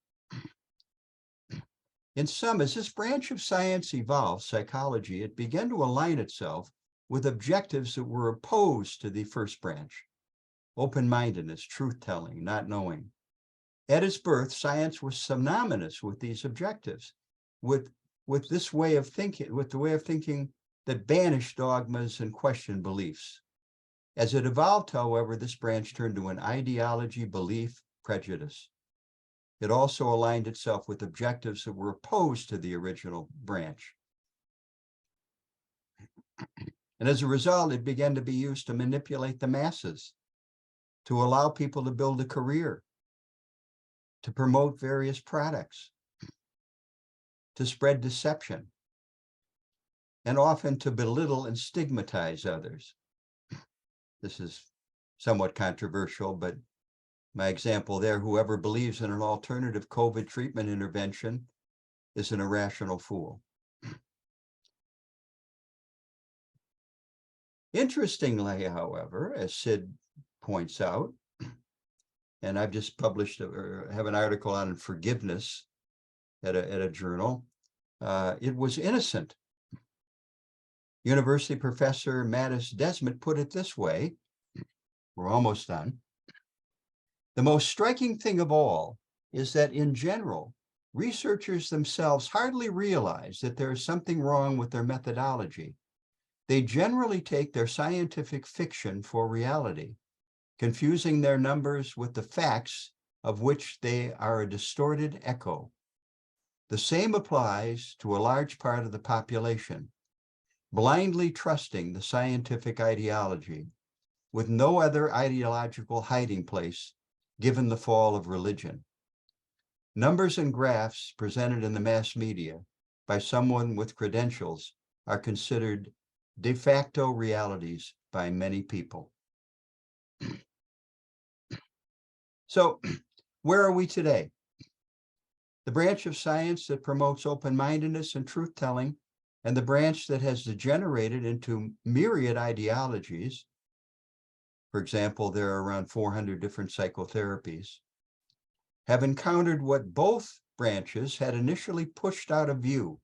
In sum, as this branch of science evolved, psychology, it began to align itself with objectives that were opposed to the first branch: open-mindedness, truth-telling, not knowing. At its birth, science was synonymous with these objectives, with this way of thinking, with the way of thinking that banished dogmas and questioned beliefs. As it evolved, however, this branch turned to an ideology, belief, prejudice. It also aligned itself with objectives that were opposed to the original branch. And as a result, it began to be used to manipulate the masses, to allow people to build a career, to promote various products, to spread deception, and often to belittle and stigmatize others. This is somewhat controversial, but my example there, whoever believes in an alternative COVID treatment intervention is an irrational fool. Interestingly, however, as Sid points out, and I've just published or have an article on forgiveness at a journal, it was innocent. University professor Mattis Desmet put it this way, we're almost done. The most striking thing of all is that in general, researchers themselves hardly realize that there is something wrong with their methodology. They generally take their scientific fiction for reality, confusing their numbers with the facts of which they are a distorted echo. The same applies to a large part of the population, blindly trusting the scientific ideology with no other ideological hiding place given the fall of religion. Numbers and graphs presented in the mass media by someone with credentials are considered de facto realities by many people. So, where are we today? The branch of science that promotes open-mindedness and truth-telling, and the branch that has degenerated into myriad ideologies. For example, there are around 400 different psychotherapies, have encountered what both branches had initially pushed out of view: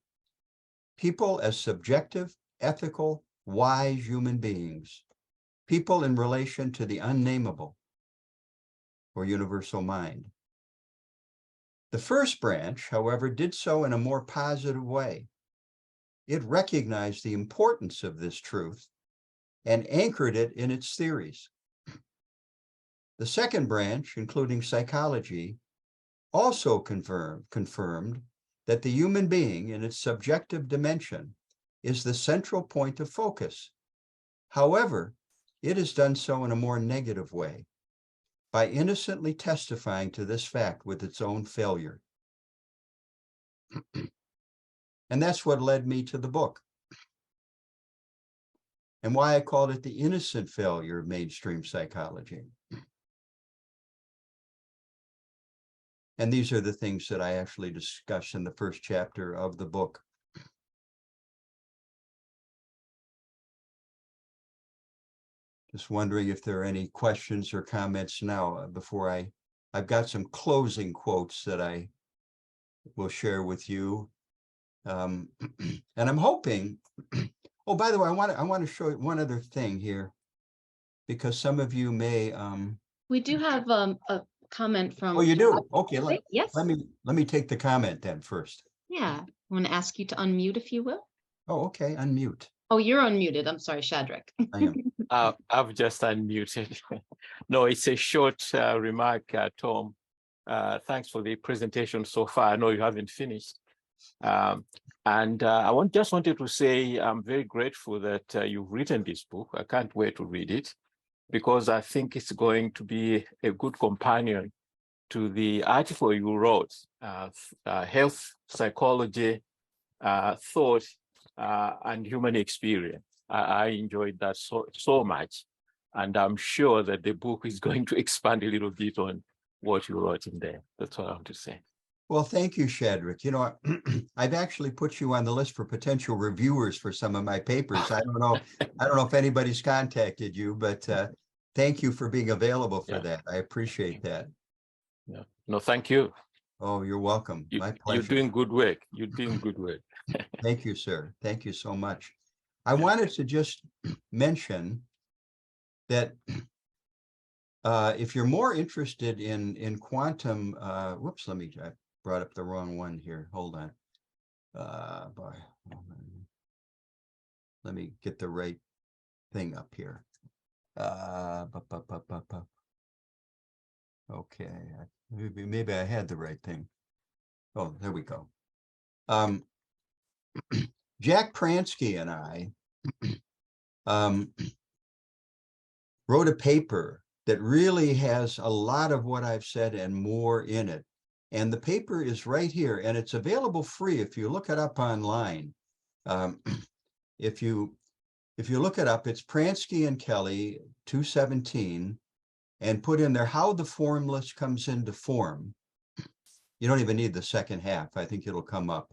people as subjective, ethical, wise human beings, people in relation to the unnameable or universal mind. The first branch, however, did so in a more positive way. It recognized the importance of this truth and anchored it in its theories. The second branch, including psychology, also confirmed that the human being in its subjective dimension is the central point of focus. However, it has done so in a more negative way, by innocently testifying to this fact with its own failure. And that's what led me to the book, and why I called it the innocent failure of mainstream psychology. And these are the things that I actually discuss in the first chapter of the book. Just wondering if there are any questions or comments now before I've got some closing quotes that I will share with you. And I'm hoping, oh, by the way, I want to show you one other thing here, because some of you may. We do have a comment from. Oh, you do? Okay, Yes. let me take the comment then first. Yeah, I want to ask you to unmute if you will. Oh, okay, unmute. Oh, you're unmuted. I'm sorry, Shadrach. I am. I've just unmuted. No, it's a short remark, Tom. Thanks for the presentation so far. I know you haven't finished. And I just wanted to say I'm very grateful that you've written this book. I can't wait to read it because I think it's going to be a good companion to the article you wrote, Health, Psychology, Thought, and Human Experience. I enjoyed that so much. And I'm sure that the book is going to expand a little bit on what you wrote in there. That's what I want to say. Well, thank you, Shadrach. You know, I've actually put you on the list for potential reviewers for some of my papers. I don't know if anybody's contacted you, but thank you for being available for that. I appreciate that. Yeah. No, thank you. Oh, you're welcome. My pleasure. You're doing good work. You're doing good work. Thank you, sir. Thank you so much. I wanted to just mention that if you're more interested in quantum, whoops, I brought up the wrong one here. Hold on. Let me get the right thing up here. Okay, maybe I had the right thing. Oh, there we go. Jack Pransky and I wrote a paper that really has a lot of what I've said and more in it. And the paper is right here, and it's available free if you look it up online. If you look it up, it's Pransky and Kelley 217, and put in there how the formless comes into form. You don't even need the second half. I think it'll come up.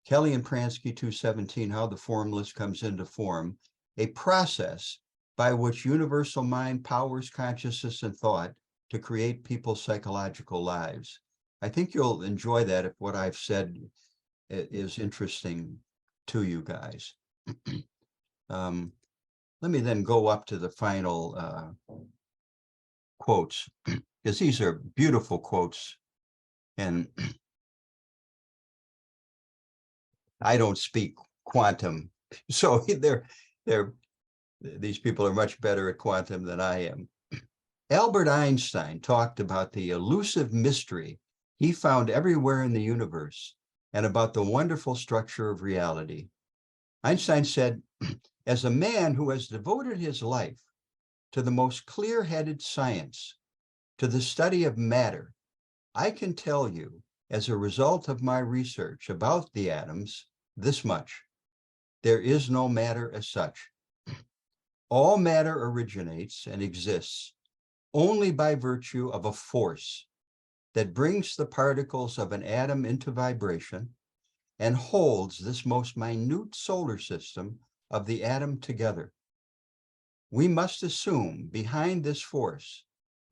Kelley and Pransky 217, how the formless comes into form, a process by which universal mind powers consciousness and thought to create people's psychological lives. I think you'll enjoy that if what I've said is interesting to you guys. Let me then go up to the final quotes, because these are beautiful quotes, and I don't speak quantum, so these people are much better at quantum than I am. Albert Einstein talked about the elusive mystery he found everywhere in the universe and about the wonderful structure of reality. Einstein said, as a man who has devoted his life to the most clear-headed science, to the study of matter, I can tell you, as a result of my research about the atoms, this much: there is no matter as such. All matter originates and exists only by virtue of a force that brings the particles of an atom into vibration and holds this most minute solar system of the atom together. We must assume behind this force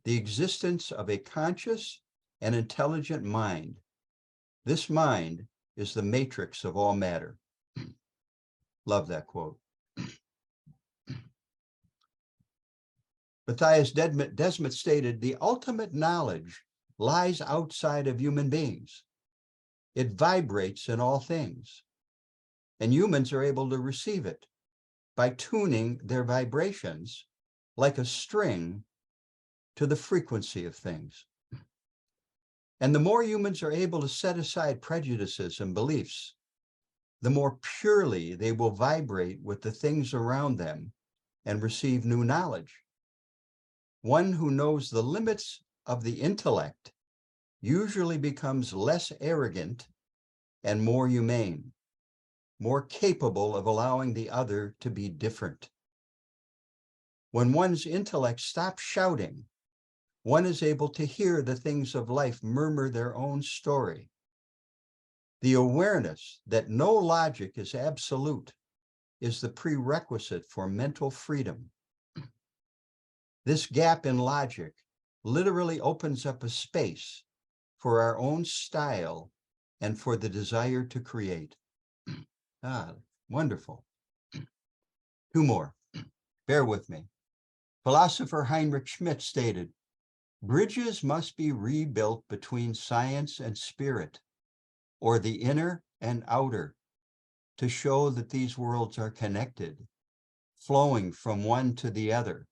the existence of a conscious and intelligent mind. This mind is the matrix of all matter. Love that quote. Matthias Desmet stated, the ultimate knowledge lies outside of human beings. It vibrates in all things, and humans are able to receive it by tuning their vibrations like a string to the frequency of things. And the more humans are able to set aside prejudices and beliefs, the more purely they will vibrate with the things around them and receive new knowledge. One who knows the limits of the intellect usually becomes less arrogant and more humane, more capable of allowing the other to be different. When one's intellect stops shouting, one is able to hear the things of life murmur their own story. The awareness that no logic is absolute is the prerequisite for mental freedom. This gap in logic literally opens up a space for our own style and for the desire to create. Wonderful. Two more. Bear with me. Philosopher Heinrich Schmidt stated, bridges must be rebuilt between science and spirit, or the inner and outer. to show that these worlds are connected, flowing from one to the other,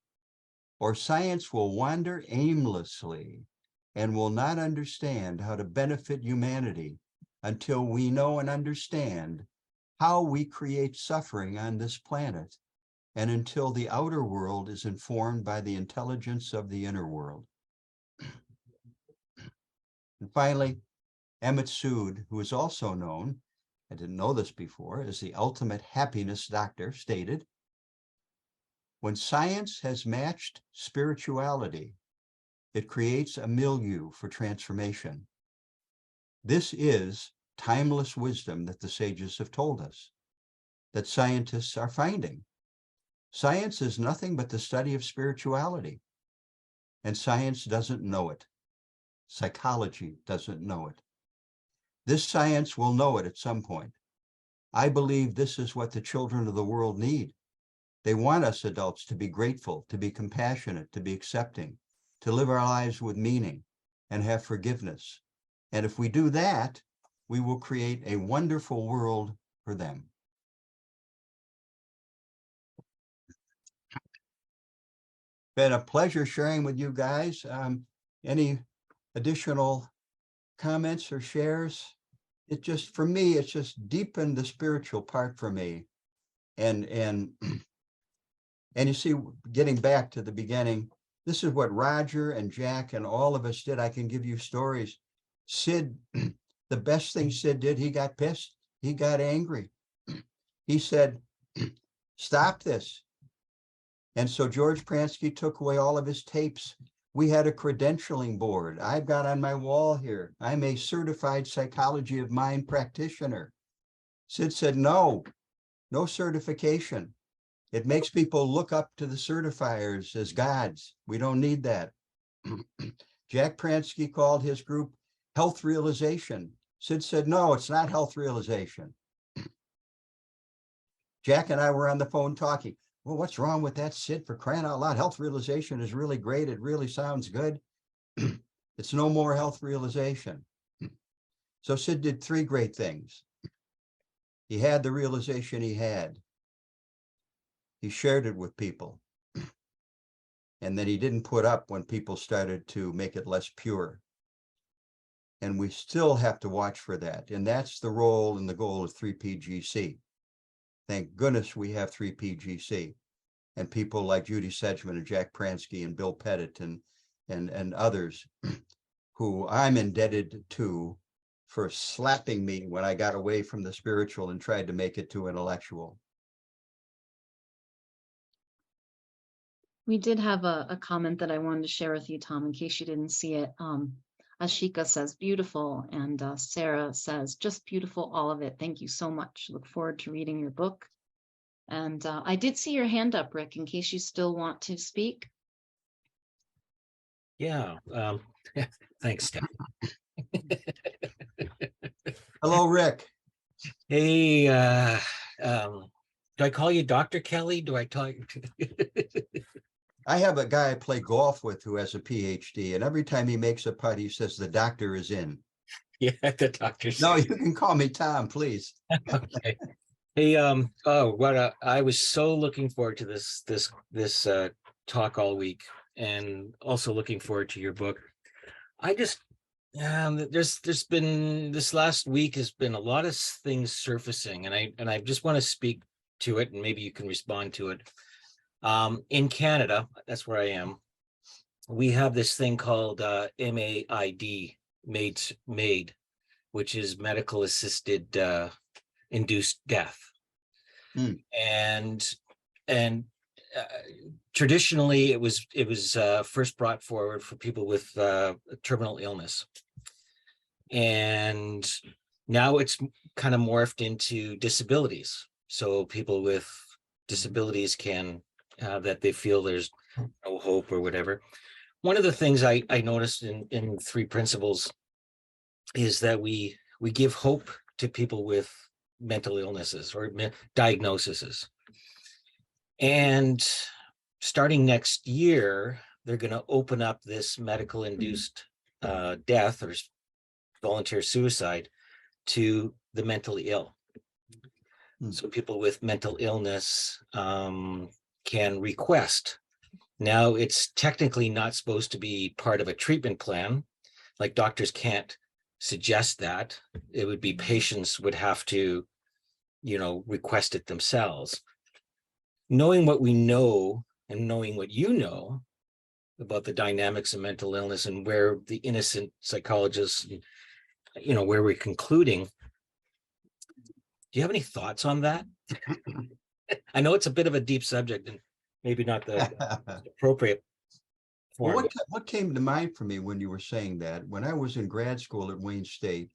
or science will wander aimlessly and will not understand how to benefit humanity until we know and understand how we create suffering on this planet, and until the outer world is informed by the intelligence of the inner world. And finally, Emmett Sood, who is also known, I didn't know this before, as the ultimate happiness doctor, stated, when science has matched spirituality, it creates a milieu for transformation. This is timeless wisdom that the sages have told us, that scientists are finding. Science is nothing but the study of spirituality, and science doesn't know it. Psychology doesn't know it. This science will know it at some point. I believe this is what the children of the world need. They want us adults to be grateful, to be compassionate, to be accepting, to live our lives with meaning and have forgiveness. And if we do that, we will create a wonderful world for them. Been a pleasure sharing with you guys. Any additional comments or shares? It just, for me, it's just deepened the spiritual part for me. And you see, getting back to the beginning, this is what Roger and Jack and all of us did. I can give you stories. Sid, the best thing Sid did, he got pissed. He got angry. He said, stop this. And so George Pransky took away all of his tapes. We had a credentialing board. I've got on my wall here, I'm a certified psychology of mind practitioner. Sid said, no certification. It makes people look up to the certifiers as gods. We don't need that. Jack Pransky called his group health realization. Sid said, no, it's not health realization. Jack and I were on the phone talking. Well, what's wrong with that, Sid? For crying out loud, health realization is really great. It really sounds good. It's no more health realization. So Sid did three great things. He had the realization he had. He shared it with people. And then he didn't put up when people started to make it less pure. And we still have to watch for that. And that's the role and the goal of 3PGC. Thank goodness we have 3PGC and people like Judy Sedgman and Jack Pransky and Bill Pettit and others who I'm indebted to for slapping me when I got away from the spiritual and tried to make it too intellectual. We did have a comment that I wanted to share with you, Tom, in case you didn't see it. Ashika says, beautiful. And Sarah says, just beautiful, all of it. Thank you so much. Look forward to reading your book. And I did see your hand up, Rick, in case you still want to speak. Yeah. Thanks, Steph. Hello, Rick. Hey, do I call you Dr. Kelley? Do I tell you? I have a guy I play golf with who has a Ph.D. and every time he makes a putt, he says the doctor is in. Yeah, the doctor's. No, you can call me Tom, please. Okay. Hey, I was so looking forward to this talk all week, and also looking forward to your book. I just there's been, this last week has been a lot of things surfacing, and I just want to speak to it, and maybe you can respond to it. In Canada, that's where I am, we have this thing called MAID, MAID, which is medical assisted induced death. And traditionally it was first brought forward for people with terminal illness, and now it's kind of morphed into disabilities. So people with disabilities can that they feel there's no hope or whatever. One of the things I noticed in Three Principles is that we give hope to people with mental illnesses or diagnoses. And starting next year, they're going to open up this medical induced death or volunteer suicide to the mentally ill. So people with mental illness can request. Now, it's technically not supposed to be part of a treatment plan. Like doctors can't suggest that. It would be patients would have to, request it themselves. Knowing what we know and knowing what you know about the dynamics of mental illness and where the innocent psychologists, where we're concluding, do you have any thoughts on that? I know it's a bit of a deep subject and maybe not the appropriate Well, form. what came to mind for me when you were saying that, when I was in grad school at Wayne State,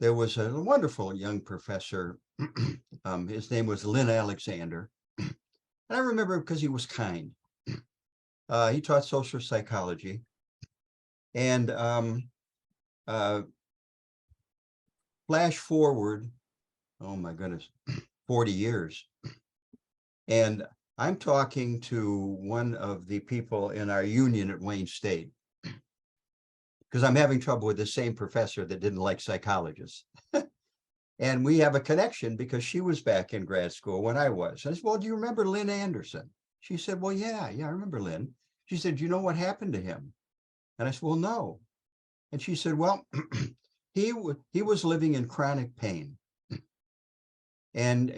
there was a wonderful young professor. His name was Lynn Alexander. And I remember because he was kind. He taught social psychology. And flash forward, oh my goodness, 40 years. And I'm talking to one of the people in our union at Wayne State, because I'm having trouble with the same professor that didn't like psychologists. And we have a connection because she was back in grad school when I was. And I said, well, do you remember Lynn Anderson? She said, well, yeah, I remember Lynn. She said, do you know what happened to him? And I said, well, no. And she said, well, he was living in chronic pain. And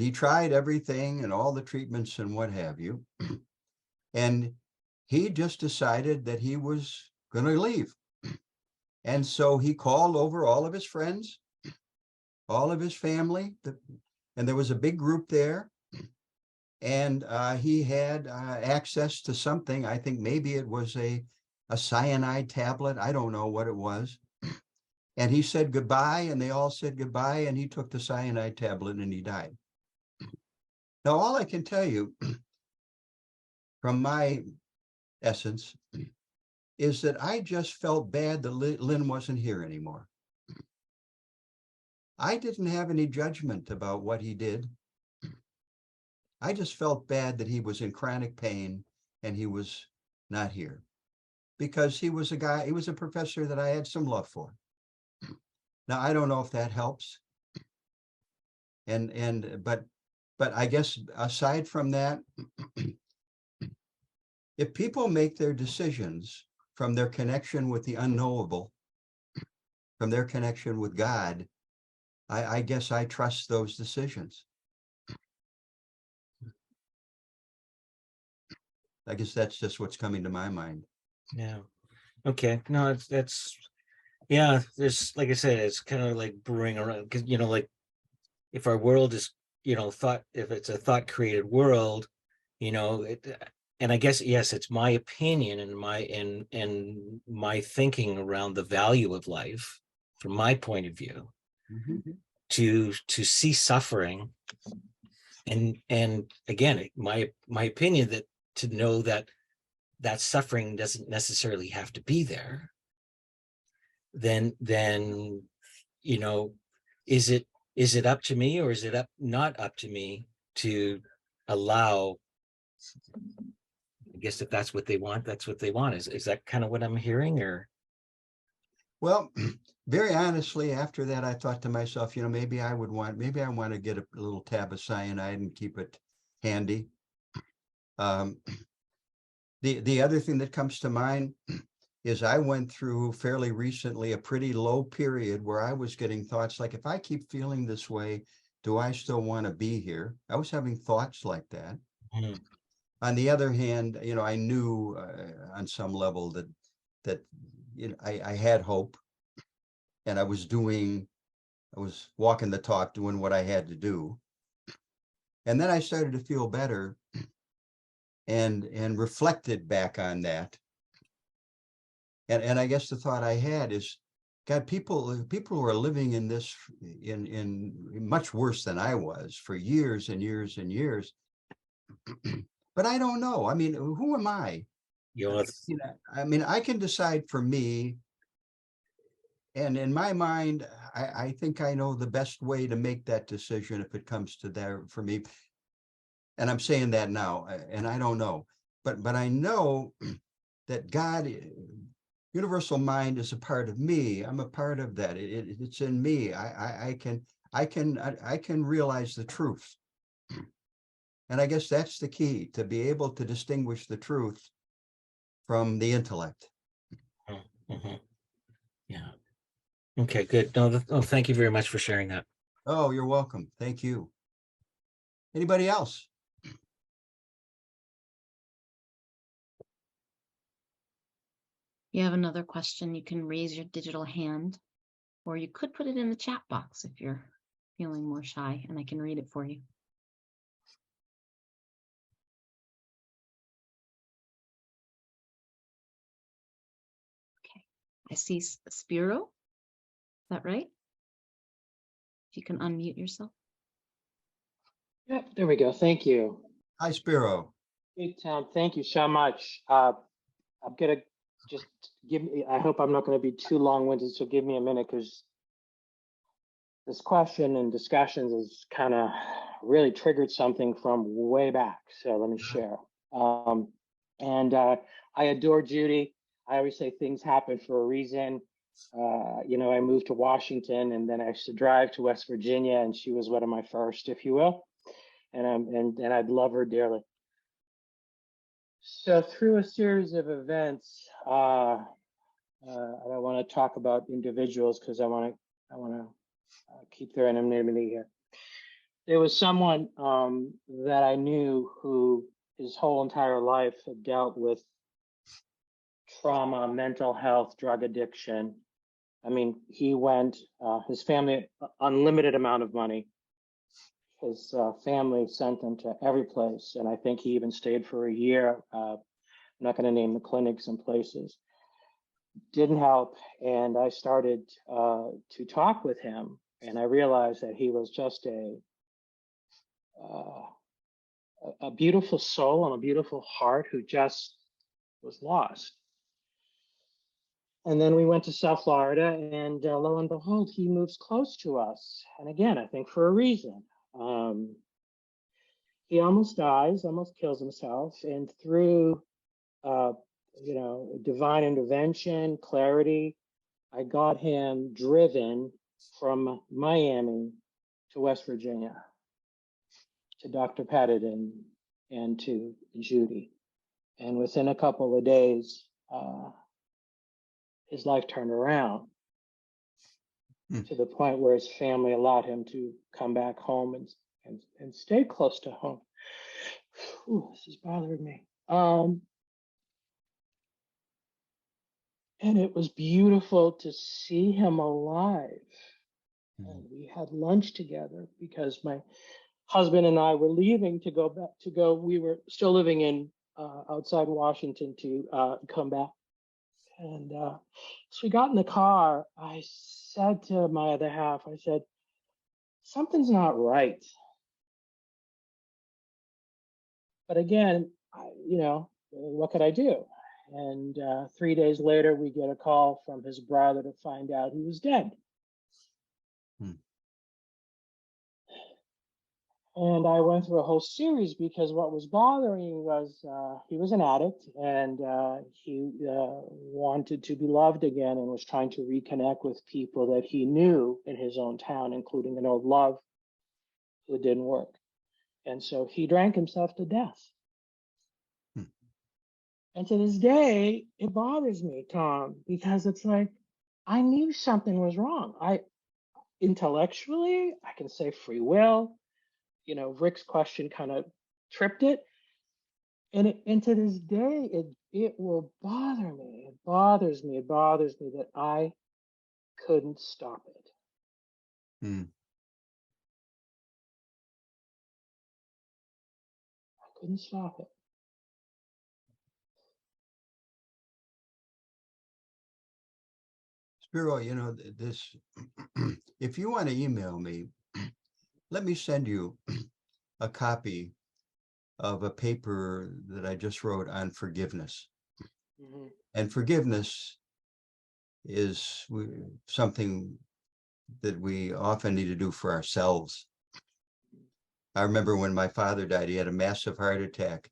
he tried everything and all the treatments and what have you. And he just decided that he was going to leave. And so he called over all of his friends, all of his family, and there was a big group there. And he had access to something. I think maybe it was a cyanide tablet. I don't know what it was. And he said goodbye, and they all said goodbye, and he took the cyanide tablet and he died. Now, all I can tell you from my essence is that I just felt bad that Lynn wasn't here anymore. I didn't have any judgment about what he did. I just felt bad that he was in chronic pain and he was not here, because he was a professor that I had some love for. Now, I don't know if that helps. But I guess aside from that, if people make their decisions from their connection with the unknowable, from their connection with God, I guess I trust those decisions. I guess that's just what's coming to my mind. Yeah. Okay. No, that's yeah. There's, like I said, it's kind of like brewing around, because like if our world is thought, if it's a thought created world, and I guess, yes, it's my opinion and my thinking around the value of life from my point of view, to see suffering, and again, my opinion that to know that suffering doesn't necessarily have to be there, then is it up to me, or is it not up to me to allow? I guess if that's what they want, that's what they want. Is that kind of what I'm hearing? Or, well, very honestly, after that, I thought to myself, maybe I want to get a little tab of cyanide and keep it handy. The other thing that comes to mind is I went through fairly recently a pretty low period where I was getting thoughts like, if I keep feeling this way, do I still want to be here? I was having thoughts like that. On the other hand, I knew on some level that I had hope, and I was walking the talk, doing what I had to do. And then I started to feel better and reflected back on that. And I guess the thought I had is, God, people who are living in this in much worse than I was for years and years and years. But I don't know. I mean, who am I? I mean, I can decide for me. And in my mind, I think I know the best way to make that decision if it comes to there for me. And I'm saying that now, and I don't know, but I know that God, universal mind, is a part of me. I'm a part of that. It's in me. I I can realize the truth. And I guess that's the key, to be able to distinguish the truth from the intellect. Mhm. Yeah. Okay, good. No, thank you very much for sharing that. Oh, you're welcome. Thank you. Anybody else? If you have another question, you can raise your digital hand, or you could put it in the chat box if you're feeling more shy, and I can read it for you. Okay, I see Spiro. Is that right? If you can unmute yourself. Yep, there we go. Thank you. Hi, Spiro. Hey, Tom, thank you so much. I'm gonna just give me, I hope I'm not gonna be too long-winded, so give me a minute, because this question and discussions has kind of really triggered something from way back. So let me share. I adore Judy. I always say things happen for a reason. You know, I moved to Washington, and then I used to drive to West Virginia, and she was one of my first, if you will. And I'd love her dearly. So through a series of events, I don't want to talk about individuals because I want to keep their anonymity here. There was someone that I knew who his whole entire life had dealt with trauma, mental health, drug addiction. I mean, he went, his family, unlimited amount of money. His family sent him to every place, and I think he even stayed for a year. I'm not going to name the clinics and places. Didn't help, and I started to talk with him, and I realized that he was just a beautiful soul and a beautiful heart who just was lost. And then we went to South Florida, and lo and behold, he moves close to us. And again, I think for a reason. He almost dies, almost kills himself, and through you know, divine intervention, clarity, I got him driven from Miami to West Virginia, to Dr. Patterson and to Judy. And within a couple of days, his life turned around to the point where his family allowed him to come back home and stay close to home. Ooh, this is bothering me. And it was beautiful to see him alive. And we had lunch together because my husband and I were leaving to go back we were still living in outside Washington to come back. And so we got in the car. I said to my other half, I said, something's not right. But again, you know, what could I do? And 3 days later, we get a call from his brother to find out he was dead. And I went through a whole series because what was bothering was he was an addict, and he wanted to be loved again and was trying to reconnect with people that he knew in his own town, including an old love who didn't work. And so he drank himself to death. And to this day, it bothers me, Tom, because it's like, I knew something was wrong. Intellectually, I can say free will. You know, Rick's question kind of tripped it. And to this day, it will bother me. It bothers me that I couldn't stop it. I couldn't stop it. Spiro, you know, this, if you want to email me, let me send you a copy of a paper that I just wrote on forgiveness. And forgiveness is something that we often need to do for ourselves. I remember when my father died, he had a massive heart attack.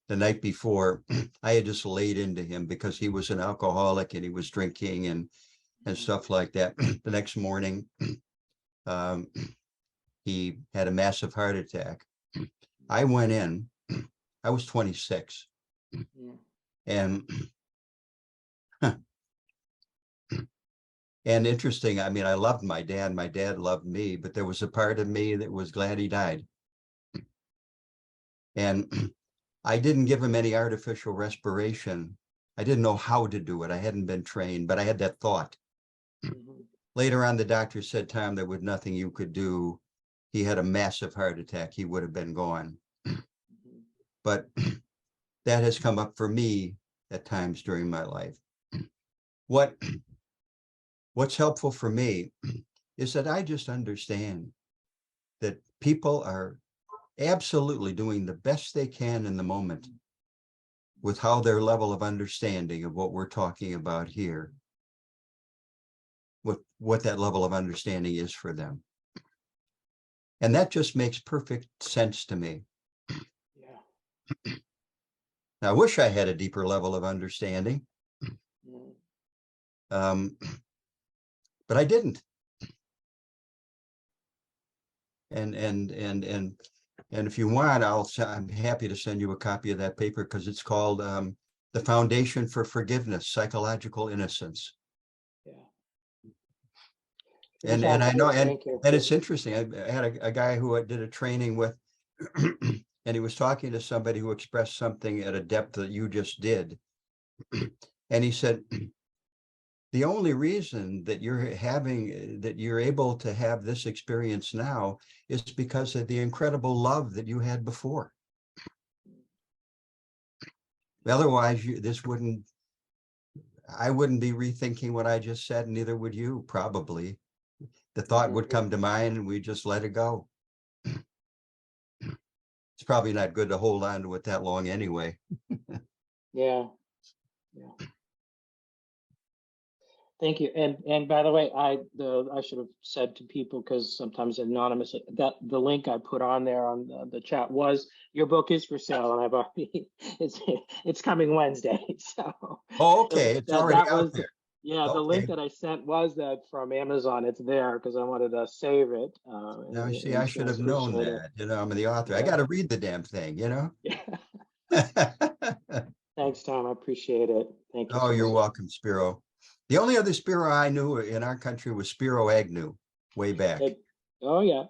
The night before, I had just laid into him because he was an alcoholic and he was drinking and stuff like that. The next morning, he had a massive heart attack. I went in, I was 26. Yeah. And and interesting, I mean, I loved my dad. My dad loved me, but there was a part of me that was glad he died. And I didn't give him any artificial respiration. I didn't know how to do it. I hadn't been trained, but I had that thought. Mhm. Later on, the doctor said, Tom, there was nothing you could do. He had a massive heart attack. He would have been gone. Mhm. But that has come up for me at times during my life. What's helpful for me is that I just understand that people are absolutely doing the best they can in the moment with how their level of understanding of what we're talking about here, what that level of understanding is for them. And that just makes perfect sense to me. Yeah. Now, I wish I had a deeper level of understanding, Mm. but I didn't. And if you want, I'm happy to send you a copy of that paper because it's called The Foundation for Forgiveness, Psychological Innocence. Yeah. And I Fantastic. know, Thank you. and it's interesting. I had a guy who I did a training with, and he was talking to somebody who expressed something at a depth that you just did. And he said, the only reason that you're able to have this experience now is because of the incredible love that you had before. Otherwise, I wouldn't be rethinking what I just said, and neither would you, probably. The thought would come to mind and we just let it go. It's probably not good to hold on to it that long anyway. Yeah. Yeah. Thank you. And by the way, I should have said to people, because sometimes anonymous, that the link I put on there on the chat was your book is for sale, and I've already it's coming Wednesday. So Oh, okay. It's already that out was there. yeah, the Okay. link that I sent was that from Amazon. It's there because I wanted to save it. Now, see, I And should so have known appreciate it. that. I'm the author. I Yeah. got to read the damn thing, Yeah. Thanks, Tom. I appreciate it. Thank you Oh, so you're much. welcome, Spiro. The only other Spiro I knew in our country was Spiro Agnew, way back. Oh yeah.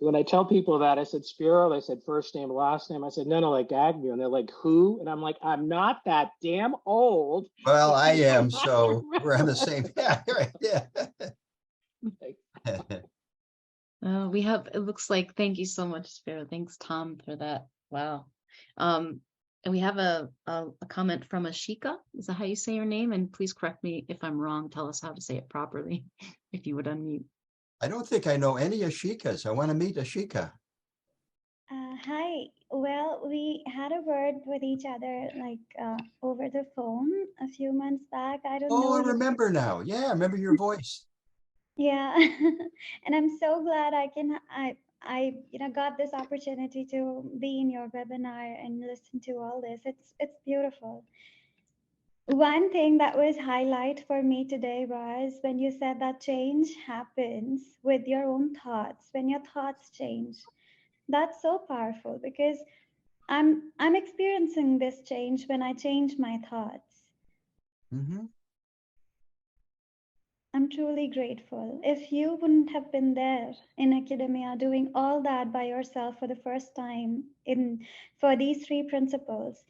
When I tell people that, I said Spiro, they said first name, last name. I said, no, like Agnew. And they're like, who? And I'm like, I'm not that damn old. Well, I am, so we're on the same. Yeah, right. Yeah. It looks like, thank you so much, Spiro. Thanks, Tom, for that. Wow. And we have a comment from Ashika. Is that how you say your name? And please correct me if I'm wrong. Tell us how to say it properly, if you would unmute. I don't think I know any Ashikas. I want to meet Ashika. Hi. Well, we had a word with each other over the phone a few months back. I don't know. Oh, I remember now. Yeah, I remember your voice. Yeah. And I'm so glad I got this opportunity to be in your webinar and listen to all this. It's beautiful. One thing that was highlight for me today was when you said that change happens with your own thoughts, when your thoughts change. That's so powerful because I'm experiencing this change when I change my thoughts. Mm-hmm. I'm truly grateful. If you wouldn't have been there in academia doing all that by yourself for the first time for these three principles,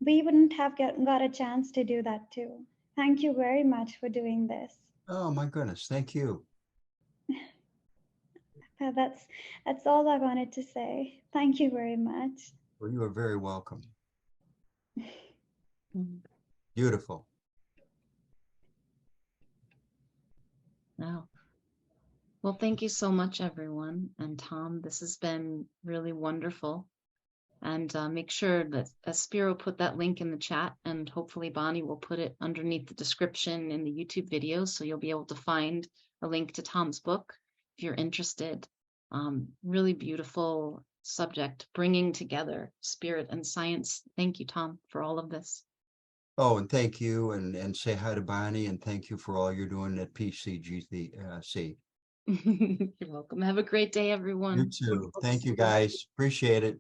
we wouldn't have got a chance to do that too. Thank you very much for doing this. Oh my goodness, thank you. That's all I wanted to say. Thank you very much. Well, you are very welcome. Mhm. Beautiful. Wow. Well, thank you so much, everyone. And Tom, this has been really wonderful. And make sure that Spiro put that link in the chat, and hopefully Bonnie will put it underneath the description in the YouTube video, so you'll be able to find a link to Tom's book if you're interested. Really beautiful subject, bringing together spirit and science. Thank you, Tom, for all of this. Oh, and thank you, and say hi to Bonnie, and thank you for all you're doing at PCGC. You're welcome. Have a great day, everyone. You too. Thank you, guys. Appreciate it.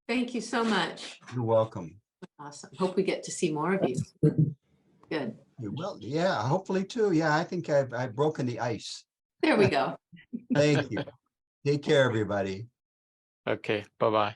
Thank you so much. You're welcome. Awesome. Hope we get to see more of you. Good. You will. Yeah, hopefully too. Yeah, I think I've broken the ice. There we go. Thank you. Take care, everybody. Okay, bye-bye.